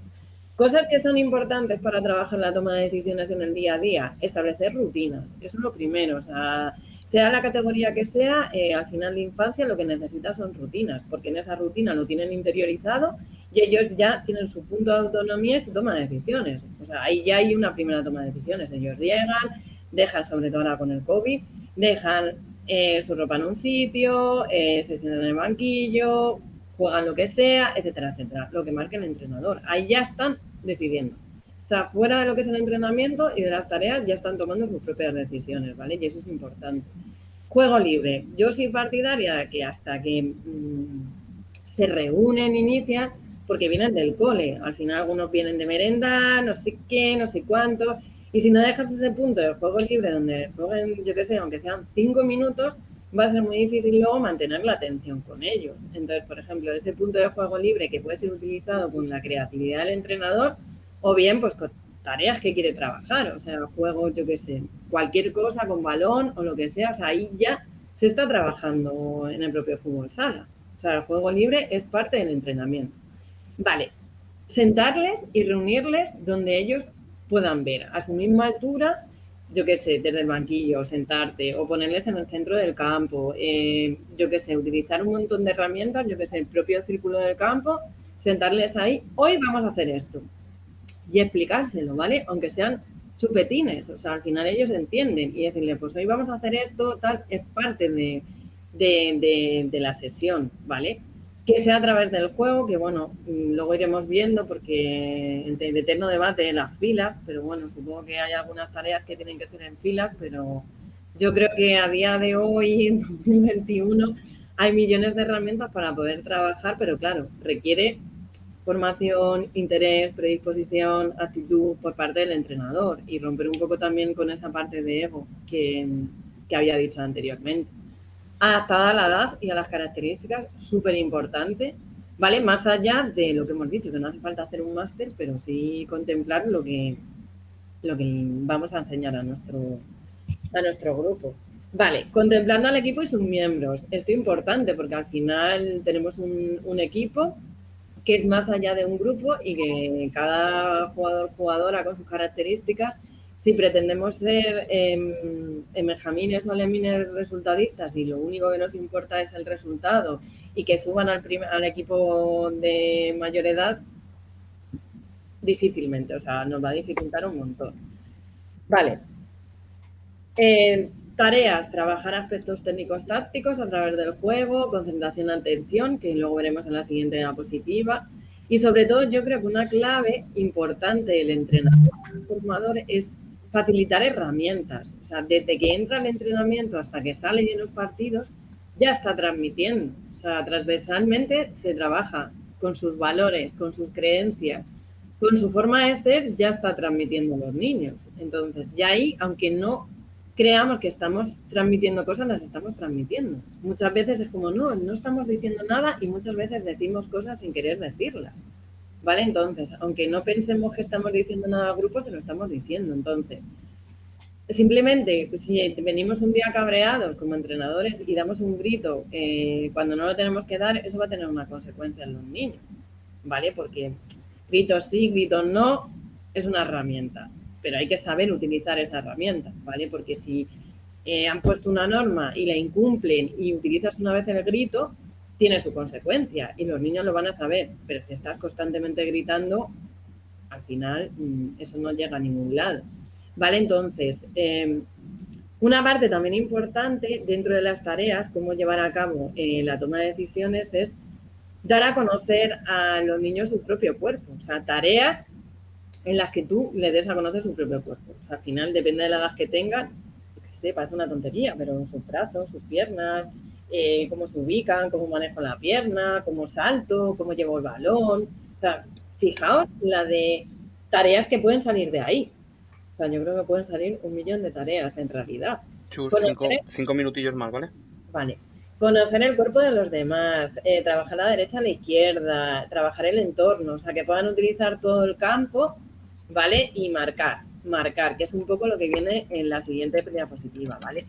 cosas que son importantes para trabajar la toma de decisiones en el día a día, establecer rutinas, eso es lo primero, o sea la categoría que sea, al final de infancia lo que necesita son rutinas, porque en esa rutina lo tienen interiorizado y ellos ya tienen su punto de autonomía y su toma de decisiones. O sea, ahí ya hay una primera toma de decisiones. Ellos llegan, dejan, sobre todo ahora con el COVID, dejan su ropa en un sitio, se sientan en el banquillo, juegan lo que sea, etcétera, etcétera. Lo que marque el entrenador. Ahí ya están decidiendo. O sea, fuera de lo que es el entrenamiento y de las tareas, ya están tomando sus propias decisiones, ¿vale? Y eso es importante. Juego libre. Yo soy partidaria de que hasta que se reúnen, inician, porque vienen del cole. Al final algunos vienen de merenda, no sé qué, no sé cuánto. Y si no dejas ese punto de juego libre donde jueguen, yo qué sé, aunque sean 5 minutos, va a ser muy difícil luego mantener la atención con ellos. Entonces, por ejemplo, ese punto de juego libre que puede ser utilizado con la creatividad del entrenador o bien pues con tareas que quiere trabajar, o sea, juegos, yo qué sé, cualquier cosa con balón o lo que sea, o sea, ahí ya se está trabajando en el propio fútbol sala. O sea, el juego libre es parte del entrenamiento. Vale, sentarles y reunirles donde ellos puedan ver a su misma altura, yo qué sé, desde el banquillo, sentarte o ponerles en el centro del campo, yo qué sé, utilizar un montón de herramientas, yo qué sé, el propio círculo del campo, sentarles ahí, hoy vamos a hacer esto y explicárselo, ¿vale? Aunque sean chupetines, o sea, al final ellos entienden y decirle, pues hoy vamos a hacer esto, tal, es parte de la sesión, ¿vale? Que sea a través del juego, que bueno, luego iremos viendo porque el eterno debate de las filas, pero bueno, supongo que hay algunas tareas que tienen que ser en filas, pero yo creo que a día de hoy, en 2021, hay millones de herramientas para poder trabajar, pero claro, requiere formación, interés, predisposición, actitud por parte del entrenador y romper un poco también con esa parte de ego que había dicho anteriormente. Adaptada a la edad y a las características, súper importante, ¿vale? Más allá de lo que hemos dicho, que no hace falta hacer un máster, pero sí contemplar lo que vamos a enseñar a nuestro grupo. Vale, contemplando al equipo y sus miembros. Esto es importante porque al final tenemos un equipo que es más allá de un grupo y que cada jugador, jugadora con sus características Si pretendemos ser benjamines o alemines resultadistas y lo único que nos importa es el resultado y que suban al equipo de mayor edad, difícilmente, o sea, nos va a dificultar un montón. Vale. Tareas, trabajar aspectos técnicos tácticos a través del juego, concentración, atención, que luego veremos en la siguiente diapositiva. Y sobre todo yo creo que una clave importante del entrenador, del formador, es facilitar herramientas. O sea, desde que entra el entrenamiento hasta que sale en los partidos, ya está transmitiendo. O sea, transversalmente se trabaja con sus valores, con sus creencias, con su forma de ser, ya está transmitiendo a los niños. Entonces, ya ahí, aunque no creamos que estamos transmitiendo cosas, las estamos transmitiendo. Muchas veces es como, no estamos diciendo nada y muchas veces decimos cosas sin querer decirlas. ¿Vale? Entonces, aunque no pensemos que estamos diciendo nada al grupo, se lo estamos diciendo. Entonces, simplemente, si venimos un día cabreados como entrenadores y damos un grito cuando no lo tenemos que dar, eso va a tener una consecuencia en los niños. ¿Vale? Porque gritos sí, gritos no, es una herramienta, pero hay que saber utilizar esa herramienta, ¿vale? Porque si han puesto una norma y la incumplen y utilizas una vez el grito, tiene su consecuencia y los niños lo van a saber, pero si estás constantemente gritando, al final eso no llega a ningún lado, ¿vale? Entonces, una parte también importante dentro de las tareas, cómo llevar a cabo la toma de decisiones, es dar a conocer a los niños su propio cuerpo. O sea, tareas en las que tú le des a conocer su propio cuerpo. O sea, al final, depende de la edad que tengan, que sé, parece una tontería, pero sus brazos, sus piernas, cómo se ubican, cómo manejo la pierna, cómo salto, cómo llevo el balón. O sea, fijaos la de tareas que pueden salir de ahí. O sea, yo creo que pueden salir 1.000.000 de tareas en realidad. Chus, cinco minutillos más, ¿vale? Vale. Conocer el cuerpo de los demás, trabajar a la derecha, a la izquierda, trabajar el entorno, o sea, que puedan utilizar todo el campo, ¿vale? Y marcar, que es un poco lo que viene en la siguiente diapositiva, ¿vale?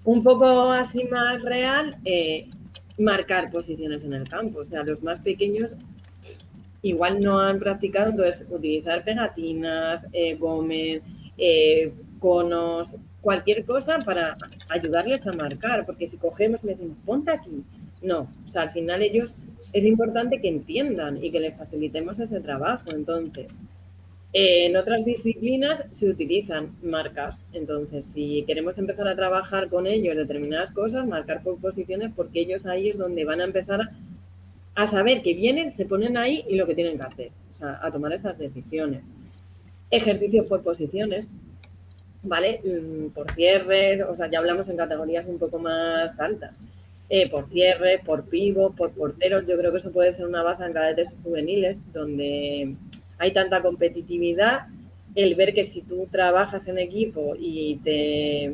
Un poco así más real, marcar posiciones en el campo, o sea, los más pequeños igual no han practicado, entonces utilizar pegatinas, gomes, conos, cualquier cosa para ayudarles a marcar, porque si cogemos y le decimos, ponte aquí, no, o sea, al final ellos es importante que entiendan y que les facilitemos ese trabajo. Entonces, en otras disciplinas se utilizan marcas, entonces si queremos empezar a trabajar con ellos determinadas cosas, marcar por posiciones, porque ellos ahí es donde van a empezar a saber que vienen, se ponen ahí y lo que tienen que hacer, o sea, a tomar esas decisiones. Ejercicios por posiciones, ¿vale? Por cierre, o sea, ya hablamos en categorías un poco más altas. Por cierre, por pivot, por porteros, yo creo que eso puede ser una baza en cadetes juveniles, donde hay tanta competitividad, el ver que si tú trabajas en equipo y te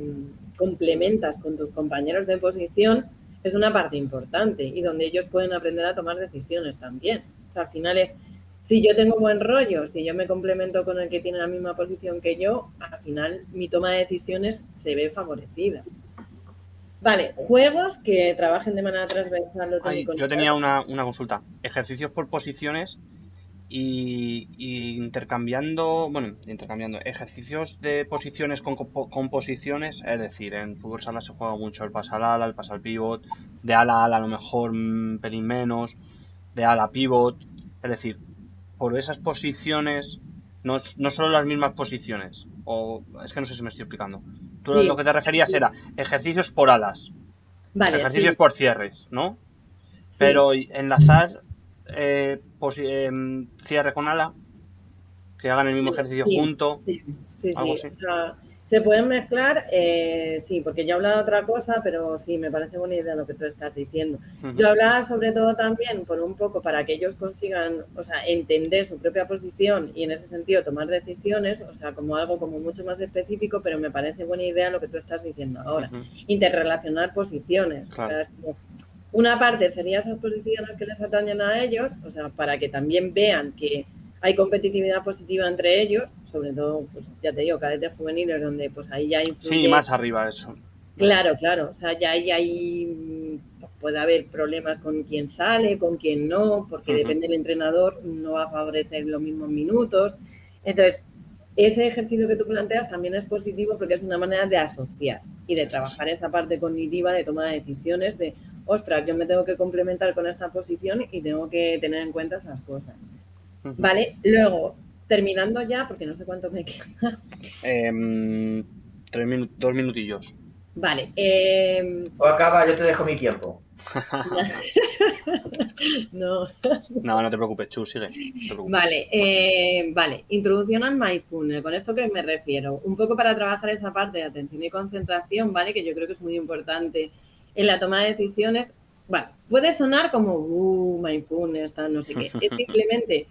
complementas con tus compañeros de posición, es una parte importante y donde ellos pueden aprender a tomar decisiones también. O sea, al final es, si yo tengo buen rollo, si yo me complemento con el que tiene la misma posición que yo, al final mi toma de decisiones se ve favorecida. Vale, juegos que trabajen de manera transversal. Yo tenía una consulta. Ejercicios por posiciones y intercambiando ejercicios de posiciones con posiciones, es decir, en fútbol sala se juega mucho el pase al ala, el pase al pivot, de ala a ala a lo mejor un pelín menos, de ala a pivot, es decir, por esas posiciones, no solo las mismas posiciones, o es que no sé si me estoy explicando. Tú Sí. lo que te referías era ejercicios por alas, Vale, ejercicios sí. por cierres, ¿no? Sí. Pero enlazar cierre con ala, que hagan el mismo ejercicio junto, Sí. algo así. O sea, se pueden mezclar, sí, porque yo hablaba de otra cosa, pero sí, me parece buena idea lo que tú estás diciendo. Yo hablaba sobre todo también por un poco para que ellos consigan, o sea, entender su propia posición y en ese sentido tomar decisiones, o sea, como algo como mucho más específico, pero me parece buena idea lo que tú estás diciendo ahora. Interrelacionar posiciones. Claro. O sea, es como, una parte sería esas posiciones que les atañen a ellos, o sea, para que también vean que hay competitividad positiva entre ellos, sobre todo, pues ya te digo, cadetes juveniles, donde pues ahí ya influye... Sí, más arriba eso. Claro, o sea, ya ahí puede haber problemas con quién sale, con quién no, porque depende del entrenador, no va a favorecer los mismos minutos. Entonces, ese ejercicio que tú planteas también es positivo porque es una manera de asociar y de trabajar esa parte cognitiva de toma de decisiones de, ostras, yo me tengo que complementar con esta posición y tengo que tener en cuenta esas cosas. Vale, luego, terminando ya, porque no sé cuánto me queda. 2 minutillos. Vale. O acaba, yo te dejo mi tiempo. No. No, no te preocupes, Chu, sigue. No te preocupes. Vale, introducción al mindfulness. ¿Con esto qué me refiero? Un poco para trabajar esa parte de atención y concentración, ¿vale? Que yo creo que es muy importante en la toma de decisiones. Bueno, puede sonar como mindfulness, tal, no sé qué. Es simplemente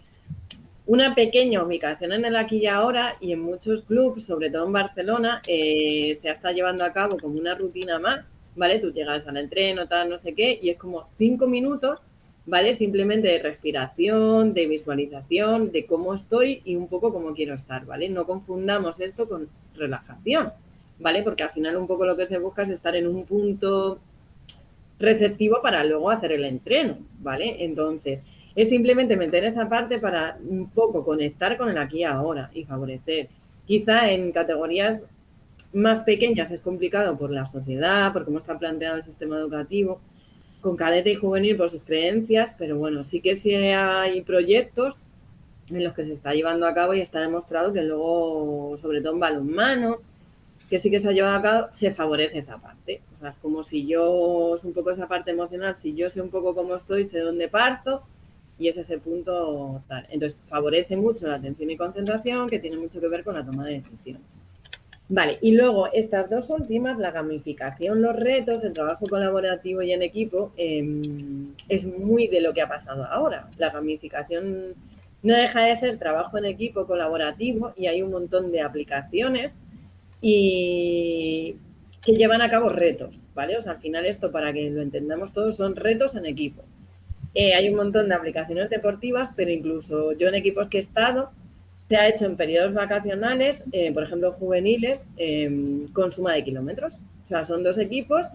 una pequeña ubicación en el aquí y ahora, y en muchos clubs, sobre todo en Barcelona, se está llevando a cabo como una rutina más, ¿vale? Tú llegas al entreno, tal, no sé qué, y es como 5 minutos, ¿vale? Simplemente de respiración, de visualización, de cómo estoy y un poco cómo quiero estar, ¿vale? No confundamos esto con relajación, ¿vale? Porque al final un poco lo que se busca es estar en un punto receptivo para luego hacer el entreno, ¿vale? Entonces, es simplemente meter esa parte para un poco conectar con el aquí y ahora y favorecer. Quizá en categorías más pequeñas es complicado por la sociedad, por cómo está planteado el sistema educativo, con cadete y juvenil por sus creencias, pero bueno, sí que sí hay proyectos en los que se está llevando a cabo y está demostrado que luego, sobre todo en balonmano, que sí que se ha llevado a cabo, se favorece esa parte. O sea, es como si yo, es un poco esa parte emocional, si yo sé un poco cómo estoy, sé dónde parto, y es ese punto tal. Entonces, favorece mucho la atención y concentración, que tiene mucho que ver con la toma de decisiones. Vale, y luego estas dos últimas, la gamificación, los retos, el trabajo colaborativo y en equipo, es muy de lo que ha pasado ahora. La gamificación no deja de ser trabajo en equipo colaborativo y hay un montón de aplicaciones y que llevan a cabo retos, ¿vale? O sea, al final esto, para que lo entendamos todos, son retos en equipo. Hay un montón de aplicaciones deportivas, pero incluso yo en equipos que he estado, se ha hecho en periodos vacacionales, por ejemplo, juveniles, con suma de kilómetros. O sea, son 2 equipos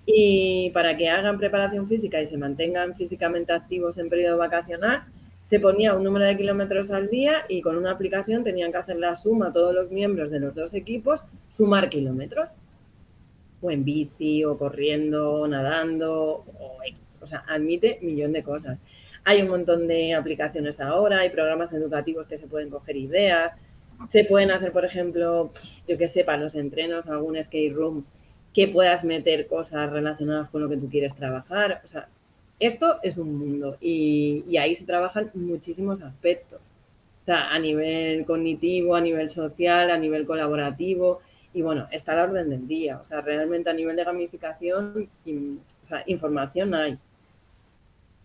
y para que hagan preparación física y se mantengan físicamente activos en periodo vacacional, se ponía un número de kilómetros al día y con una aplicación tenían que hacer la suma a todos los miembros de los 2 equipos, sumar kilómetros. O en bici, o corriendo, o nadando, o sea, admite millón de cosas. Hay un montón de aplicaciones ahora, hay programas educativos que se pueden coger ideas, se pueden hacer, por ejemplo, yo que sé, para los entrenos, algún skate room, que puedas meter cosas relacionadas con lo que tú quieres trabajar. O sea, esto es un mundo y ahí se trabajan muchísimos aspectos. O sea, a nivel cognitivo, a nivel social, a nivel colaborativo. Y bueno, está a la orden del día. O sea, realmente a nivel de gamificación, o sea, información hay.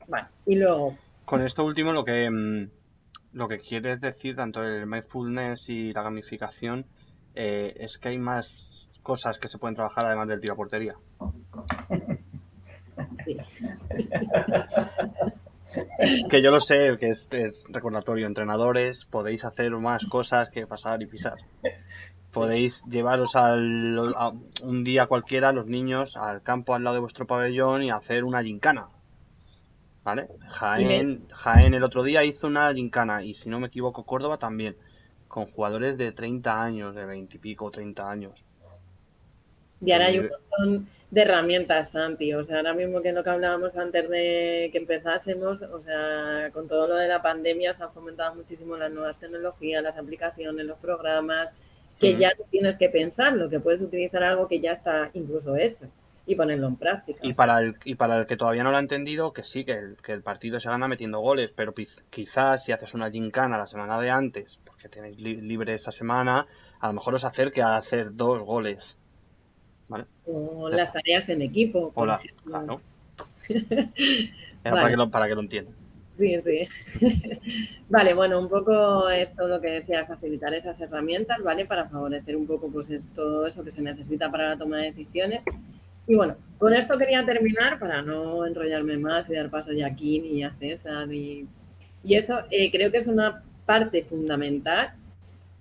Vale, y luego. Con esto último, lo que quieres decir, tanto el mindfulness y la gamificación, es que hay más cosas que se pueden trabajar además del tiro a portería. Sí. Que yo lo sé, que es recordatorio. Entrenadores, podéis hacer más cosas que pasar y pisar. Podéis llevaros a un día cualquiera a los niños al campo al lado de vuestro pabellón y hacer una gincana. ¿Vale? Jaén el otro día hizo una gincana y si no me equivoco Córdoba también, con jugadores de 30 años, de 20 y pico, 30 años. Y ahora hay un montón de herramientas, Santi. O sea, ahora mismo que lo que hablábamos antes de que empezásemos, o sea, con todo lo de la pandemia se han fomentado muchísimo las nuevas tecnologías, las aplicaciones, los programas, que ya no tienes que pensar, lo que puedes utilizar algo que ya está incluso hecho y ponerlo en práctica. Y para el que todavía no lo ha entendido, que sí, que el partido se gana metiendo goles, pero quizás si haces una gincana la semana de antes, porque tenéis libre esa semana, a lo mejor os acerque a hacer 2 goles. ¿Vale? O las tareas en equipo. Hola, claro. Era Vale. para que lo entiendan. Sí, sí. Vale, bueno, un poco esto lo que decía, facilitar esas herramientas, ¿vale? Para favorecer un poco pues todo eso que se necesita para la toma de decisiones. Y bueno, con esto quería terminar para no enrollarme más y dar paso ya a Kim y a César y eso creo que es una parte fundamental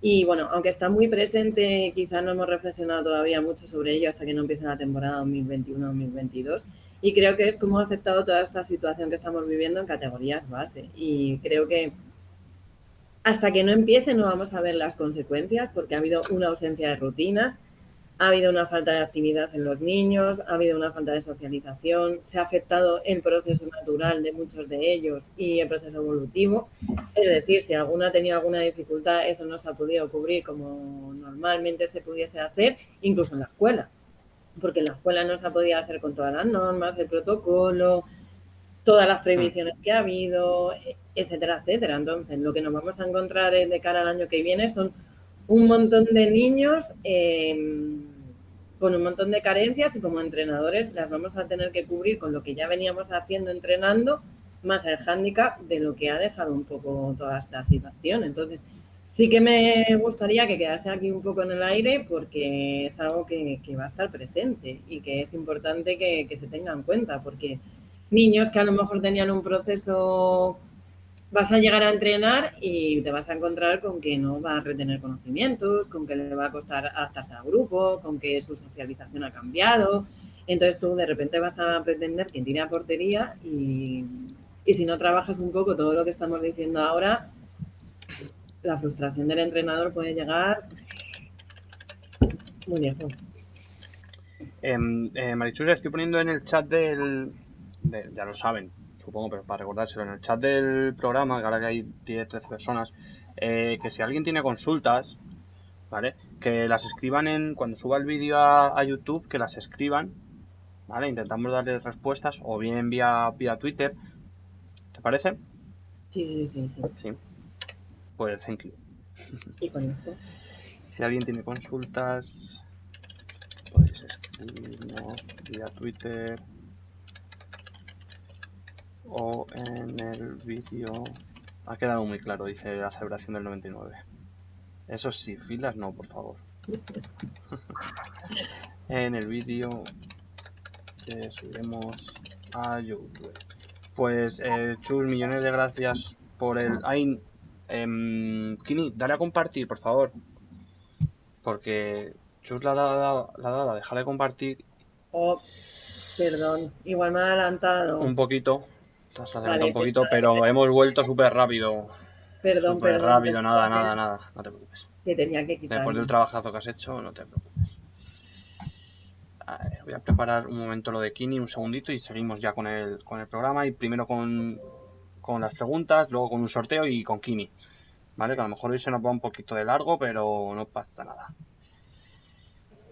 y bueno, aunque está muy presente, quizás no hemos reflexionado todavía mucho sobre ello hasta que no empiece la temporada 2021-2022 y creo que es cómo ha afectado toda esta situación que estamos viviendo en categorías base y creo que hasta que no empiece no vamos a ver las consecuencias, porque ha habido una ausencia de rutinas, ha habido una falta de actividad en los niños, ha habido una falta de socialización, se ha afectado el proceso natural de muchos de ellos y el proceso evolutivo. Es decir, si alguno ha tenido alguna dificultad, eso no se ha podido cubrir como normalmente se pudiese hacer, incluso en la escuela, porque en la escuela no se ha podido hacer con todas las normas, el protocolo, todas las previsiones que ha habido, etcétera, etcétera. Entonces, lo que nos vamos a encontrar de cara al año que viene son un montón de niños con un montón de carencias y como entrenadores las vamos a tener que cubrir con lo que ya veníamos haciendo entrenando, más el hándicap de lo que ha dejado un poco toda esta situación. Entonces, sí que me gustaría que quedase aquí un poco en el aire porque es algo que va a estar presente y que es importante que se tenga en cuenta porque niños que a lo mejor tenían un proceso, vas a llegar a entrenar y te vas a encontrar con que no va a retener conocimientos, con que le va a costar adaptarse al grupo, con que su socialización ha cambiado. Entonces tú de repente vas a pretender que tire a portería y si no trabajas un poco todo lo que estamos diciendo ahora, la frustración del entrenador puede llegar muy lejos. Marichus, estoy poniendo en el chat ya lo saben, supongo, pero para recordárselo, en el chat del programa, que ahora que hay 10, 13 personas, que si alguien tiene consultas, ¿vale? Que las escriban cuando suba el vídeo a YouTube, que las escriban, ¿vale? Intentamos darles respuestas, o bien vía Twitter, ¿te parece? Sí. Sí. Pues thank you. Y con esto. Si alguien tiene consultas, podéis escribirnos vía Twitter o en el vídeo. Ha quedado muy claro, dice la celebración del 99. Eso sí, filas no, por favor. En el vídeo que subiremos a YouTube. Pues, Chus, millones de gracias por el... Ay, Kini, dale a compartir, por favor. Porque Chus la ha dado a dejar de compartir Oh, perdón, igual me ha adelantado. un poquito. Te has adelantado un Vale, poquito, pero hemos vuelto súper rápido. perdón, Súper rápido, pensaba nada. No te preocupes. que tenía que Después quitarlo. del trabajazo que has hecho, no te preocupes. A ver, voy a preparar un momento lo de Kini, un segundito, y seguimos ya con el programa. Y primero con las preguntas, luego con un sorteo y con Kini. ¿Vale? Que a lo mejor hoy se nos va un poquito de largo, pero no pasa nada.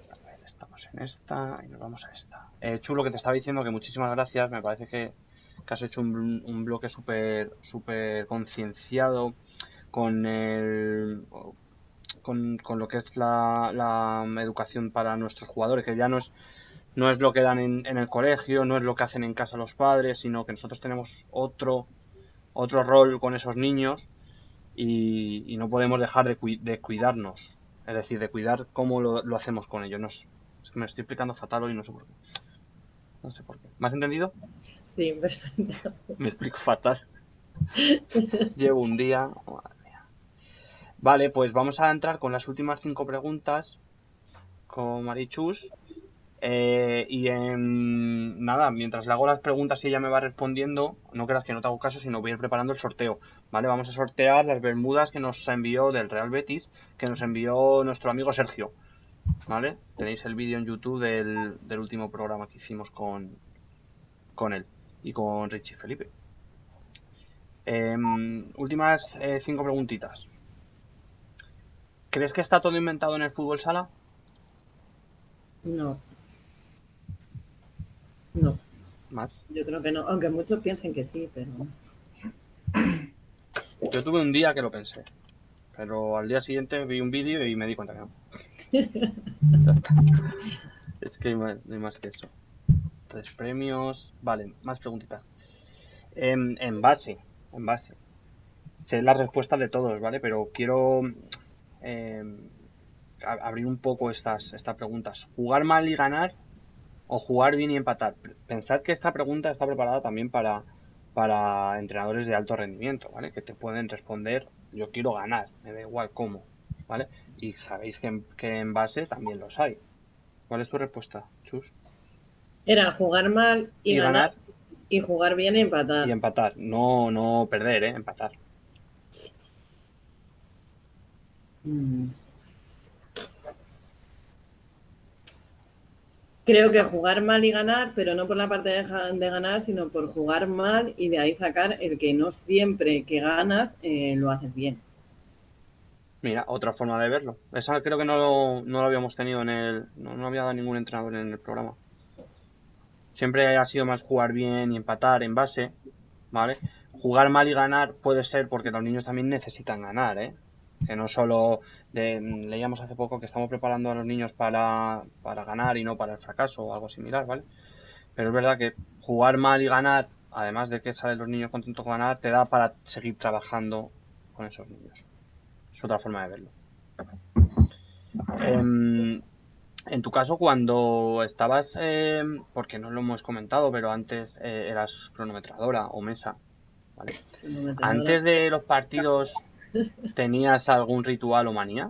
A ver, estamos en esta y nos vamos a esta. Chulo, que te estaba diciendo que muchísimas gracias. Me parece que has hecho un bloque súper concienciado con con lo que es la educación para nuestros jugadores, que ya no es lo que dan en el colegio, no es lo que hacen en casa los padres, sino que nosotros tenemos otro rol con esos niños y no podemos dejar de cuidarnos, es decir, de cuidar cómo lo hacemos con ellos. Es que me estoy explicando fatal hoy, no sé por qué. ¿Me has entendido? Sí, perfecto. Me explico fatal. Llevo un día... Vale, pues vamos a entrar con las últimas 5 preguntas con Marichus. Nada, mientras le hago las preguntas y ella me va respondiendo, no creas que no te hago caso, sino voy a ir preparando el sorteo, ¿vale? Vamos a sortear las bermudas que nos envió del Real Betis, que nos envió nuestro amigo Sergio, ¿vale? Tenéis el vídeo en YouTube del último programa que hicimos con él y con Richie Felipe. Últimas 5 preguntitas. ¿Crees que está todo inventado en el fútbol sala? No. ¿Más? Yo creo que no, aunque muchos piensen que sí, pero no. Yo tuve un día que lo pensé, pero al día siguiente vi un vídeo y me di cuenta que no. Ya está. Es que no hay más que eso. 3 premios. Vale, más preguntitas. En base. Sé la respuesta de todos, ¿vale? Pero quiero abrir un poco estas preguntas. ¿Jugar mal y ganar o jugar bien y empatar? Pensad que esta pregunta está preparada también para entrenadores de alto rendimiento, ¿vale? Que te pueden responder, yo quiero ganar, me da igual cómo, ¿vale? Y sabéis que en base también los hay. ¿Cuál es tu respuesta, Chus? Era jugar mal y ganar y jugar bien y empatar. Y empatar, no perder, empatar. Mm. Creo que jugar mal y ganar, pero no por la parte de ganar, sino por jugar mal y de ahí sacar el que no siempre que ganas lo haces bien. Mira, otra forma de verlo. Esa creo que no lo habíamos tenido no había dado ningún entrenador en el programa. Siempre ha sido más jugar bien y empatar en base, ¿vale? Jugar mal y ganar puede ser porque los niños también necesitan ganar, ¿eh? Que no solo leíamos hace poco que estamos preparando a los niños para ganar y no para el fracaso o algo similar, ¿vale? Pero es verdad que jugar mal y ganar, además de que salen los niños contentos con ganar, te da para seguir trabajando con esos niños. Es otra forma de verlo. En tu caso, cuando estabas, porque no lo hemos comentado, pero antes eras cronometradora o mesa, ¿vale? Antes de los partidos, ¿tenías algún ritual o manía?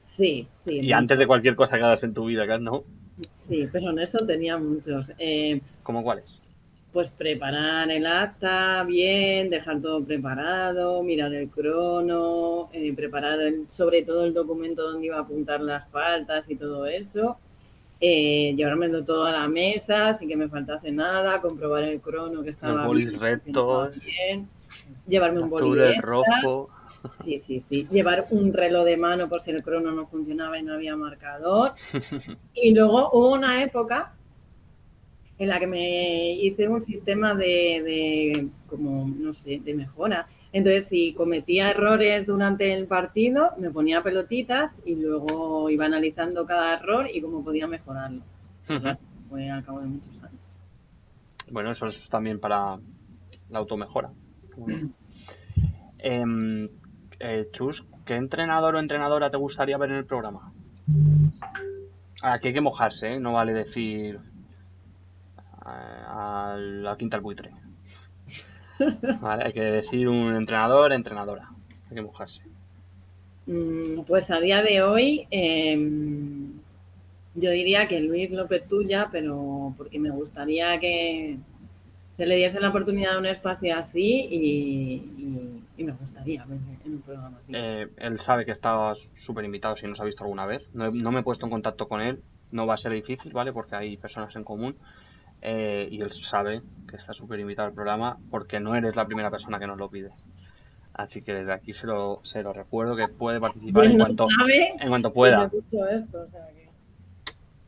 Sí, sí, Y antes muchos. de cualquier cosa que hagas en tu vida, ¿no? Sí, pero en eso tenía muchos. ¿Cómo cuáles? Pues preparar el acta bien, dejar todo preparado, mirar el crono, preparar sobre todo el documento donde iba a apuntar las faltas y todo eso, llevármelo todo a la mesa sin que me faltase nada, comprobar el crono que Los estaba bien, bolis que funcionaba rectos, bien, llevarme el un boli azul, de el extra, rojo. sí, sí, sí, llevar un reloj de mano por si el crono no funcionaba y no había marcador. Y luego hubo una época en la que me hice un sistema como, no sé, de mejora. Entonces, si cometía errores durante el partido, me ponía pelotitas y luego iba analizando cada error y cómo podía mejorarlo. Pero claro, fue al cabo de muchos años. Bueno, eso es también para la automejora. Chus, ¿qué entrenador o entrenadora te gustaría ver en el programa? Aquí hay que mojarse, ¿eh? No vale decir a la quinta al buitre. Vale, hay que decir un entrenador, entrenadora. Hay que mojarse. Pues a día de hoy, yo diría que Luis López Tuya, pero porque me gustaría que se le diese la oportunidad de un espacio así y me gustaría verlo en un programa así. Él sabe que está súper invitado si nos ha visto alguna vez. No me he puesto en contacto con él. No va a ser difícil, ¿vale? Porque hay personas en común. Y él sabe que está súper invitado al programa porque no eres la primera persona que nos lo pide. Así que desde aquí se lo recuerdo que puede participar Y él no sabe en cuanto que yo he pueda. dicho esto, o sea que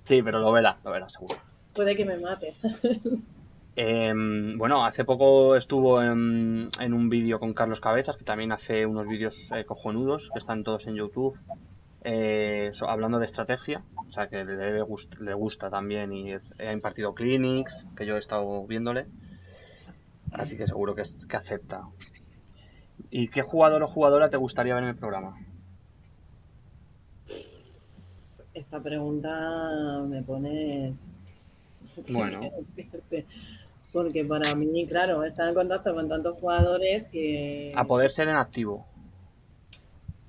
Sí, pero lo verá seguro. puede que me mate. Bueno, hace poco estuvo en un vídeo con Carlos Cabezas, que también hace unos vídeos cojonudos, que están todos en YouTube, hablando de estrategia, o sea que le gusta también y ha impartido clinics, que yo he estado viéndole, así que seguro que acepta. ¿Y qué jugador o jugadora te gustaría ver en el programa? Esta pregunta me pones sin qué Bueno, decirte. Porque para mí, claro, estar en contacto con tantos jugadores a que... poder ser en activo,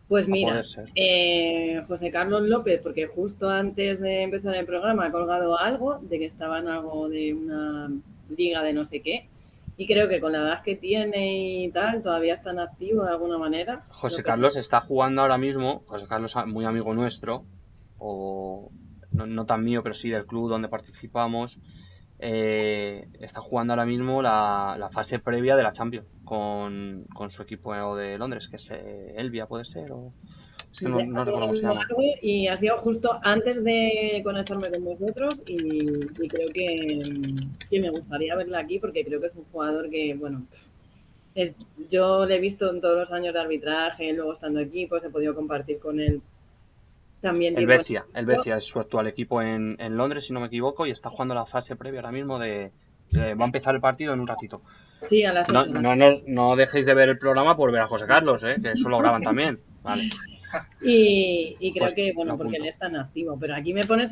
Pues a mira, poder ser. José Carlos López, porque justo antes de empezar el programa ha colgado algo de que estaba en algo de una liga de no sé qué. Y creo que con la edad que tiene y tal, todavía está en activo de alguna manera. José Carlos está jugando ahora mismo, José Carlos muy amigo nuestro, o no tan mío, pero sí del club donde participamos, está jugando ahora mismo la fase previa de la Champions con su equipo de Londres, que es Elvia, puede ser, o es que no recuerdo cómo se llama. Y ha sido justo antes de conectarme con vosotros y creo que me gustaría verla aquí porque creo que es un jugador que, bueno, yo le he visto en todos los años de arbitraje, luego estando aquí, pues he podido compartir con él también tiempo. El Becia es su actual equipo en Londres, si no me equivoco, y está jugando la fase previa ahora mismo va a empezar el partido en un ratito. Sí, a las 8. No dejéis de ver el programa por ver a José Carlos, que eso lo graban también. Vale. Y creo Pues que, lo bueno, porque él apunto. es tan activo. Pero aquí me pones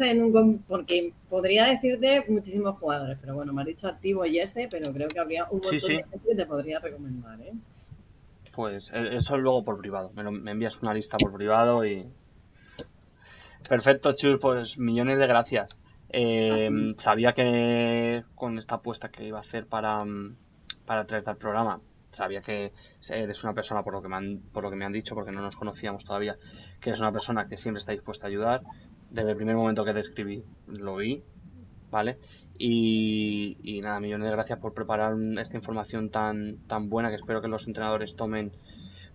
porque podría decirte muchísimos jugadores. Pero bueno, me has dicho activo y ese, pero creo que habría un Sí, montón sí. de gente que te podría recomendar, ¿eh? Pues eso luego por privado. Me envías una lista por privado y... Perfecto, Chus, pues millones de gracias. Sabía que con esta apuesta que iba a hacer para traerte al programa, sabía que eres una persona, por lo que me han dicho, porque no nos conocíamos todavía, que eres una persona que siempre está dispuesta a ayudar. Desde el primer momento que te escribí, lo vi, ¿vale? Y nada, millones de gracias por preparar esta información tan buena que espero que los entrenadores tomen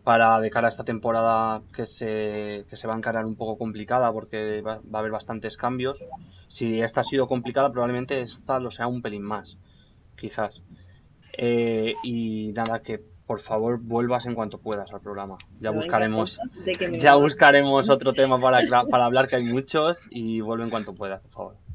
para de cara a esta temporada que se va a encarar un poco complicada porque va a haber bastantes cambios. Si esta ha sido complicada, probablemente esta lo sea un pelín más, quizás. Y nada, que por favor vuelvas en cuanto puedas al programa. Ya Yo buscaremos, encantada de que me ya vuelvan. buscaremos otro tema para hablar, que hay muchos, y vuelve en cuanto puedas, por favor.